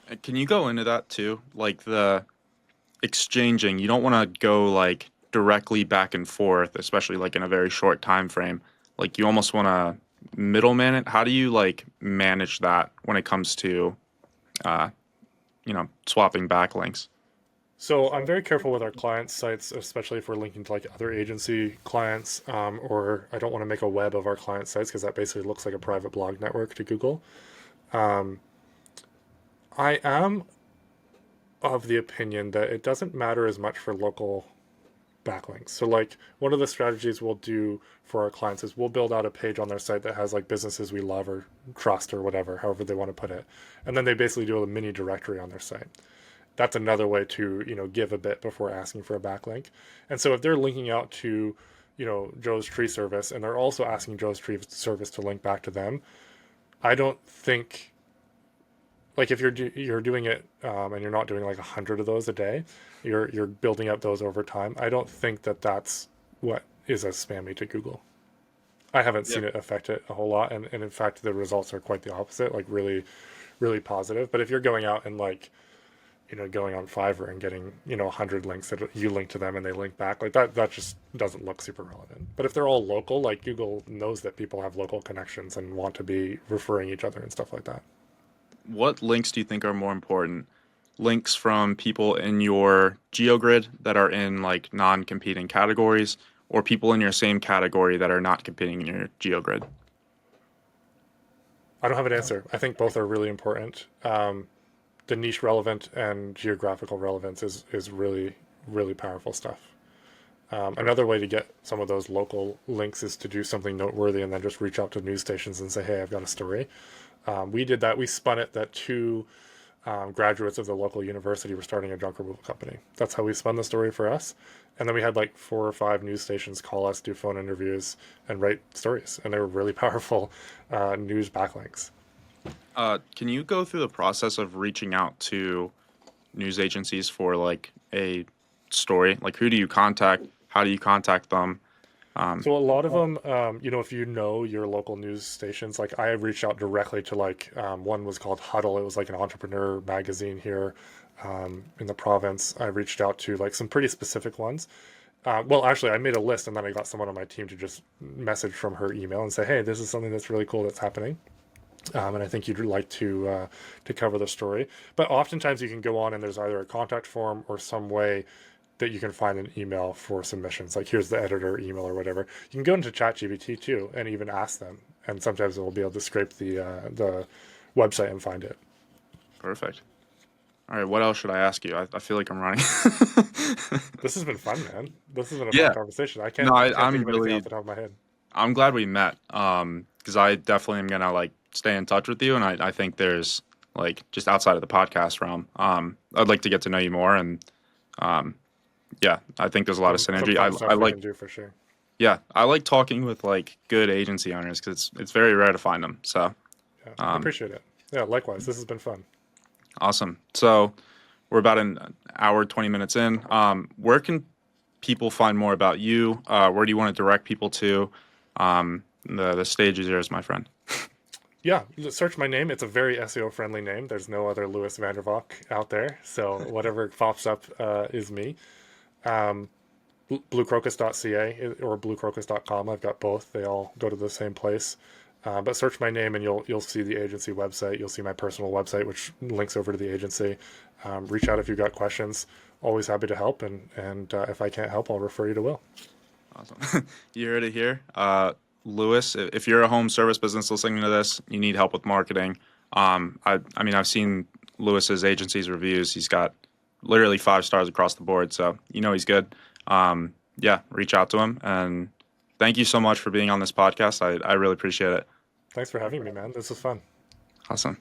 And can you go into that too? Like the exchanging, you don't want to go like directly back and forth, especially like in a very short time frame. Like you almost want to middleman it. How do you like manage that when it comes to swapping backlinks? So I'm very careful with our client sites, especially if we're linking to like other agency clients, or I don't want to make a web of our client sites because that basically looks like a private blog network to Google. I am of the opinion that it doesn't matter as much for local backlinks. So like one of the strategies we'll do for our clients is we'll build out a page on their site that has like businesses we love or trust or whatever, however they want to put it. And then they basically do a mini directory on their site. That's another way to, give a bit before asking for a backlink. And so if they're linking out to, Joe's Tree Service and they're also asking Joe's Tree Service to link back to them, I don't think, like if you're doing it and you're not doing like 100 of those a day, you're building up those over time. I don't think that that's what is as spammy to Google. I haven't seen it affect it a whole lot, and in fact the results are quite the opposite, like really, really positive. But if you're going out and like going on Fiverr and getting 100 links that you link to them and they link back, like that just doesn't look super relevant. But if they're all local, like Google knows that people have local connections and want to be referring each other and stuff like that. What links do you think are more important? Links from people in your GeoGrid that are in like non-competing categories, or people in your same category that are not competing in your GeoGrid? I don't have an answer. I think both are really important. The niche relevant and geographical relevance is really, really powerful stuff. Another way to get some of those local links is to do something noteworthy and then just reach out to news stations and say, hey, I've got a story. We did that. We spun it that two graduates of the local university were starting a junk removal company. That's how we spun the story for us. And then we had like 4 or 5 news stations call us, do phone interviews, and write stories. And they were really powerful news backlinks. Can you go through the process of reaching out to news agencies for like a story? Like who do you contact? How do you contact them? So a lot of them, if you know your local news stations, like I reached out directly to like one was called Huddle. It was like an entrepreneur magazine here in the province. I reached out to like some pretty specific ones. Well, actually, I made a list and then I got someone on my team to just message from her email and say, hey, this is something that's really cool that's happening. And I think you'd like to cover the story. But oftentimes you can go on and there's either a contact form or some way that you can find an email for submissions. Like here's the editor email or whatever. You can go into ChatGPT too and even ask them. And sometimes it will be able to scrape the website and find it. Perfect. All right, what else should I ask you? I feel like I'm running. This has been fun, man. This has been a Yeah. fun conversation. I can't No, think I'm of anything really. off the top of my head. I'm glad we met. Because I definitely am gonna like stay in touch with you, and I think there's like just outside of the podcast realm. I'd like to get to know you more, and yeah, I think there's a lot of synergy. Some fun stuff I we like. can do for sure. Yeah, I like talking with like good agency owners because it's very rare to find them. So Yeah, I appreciate it. Yeah, likewise. This has been fun. awesome. So we're about an hour, 20 minutes in. Where can people find more about you? Where do you want to direct people to? The stage is yours, my friend. Yeah, search my name. It's a very SEO friendly name. There's no other Lewis Vandervalk out there. So whatever pops up is me. Bluecrocus.ca or bluecrocus.com. I've got both. They all go to the same place. But search my name and you'll see the agency website. You'll see my personal website, which links over to the agency. Reach out if you've got questions. Always happy to help. And if I can't help, I'll refer you to Will. Awesome. You heard it here. Lewis, if you're a home service business listening to this, you need help with marketing. I mean, I've seen Lewis's agency's reviews. He's got literally 5 stars across the board. So, he's good. Yeah, reach out to him. And thank you so much for being on this podcast. I really appreciate it. Thanks for having me, man. This was fun. Awesome.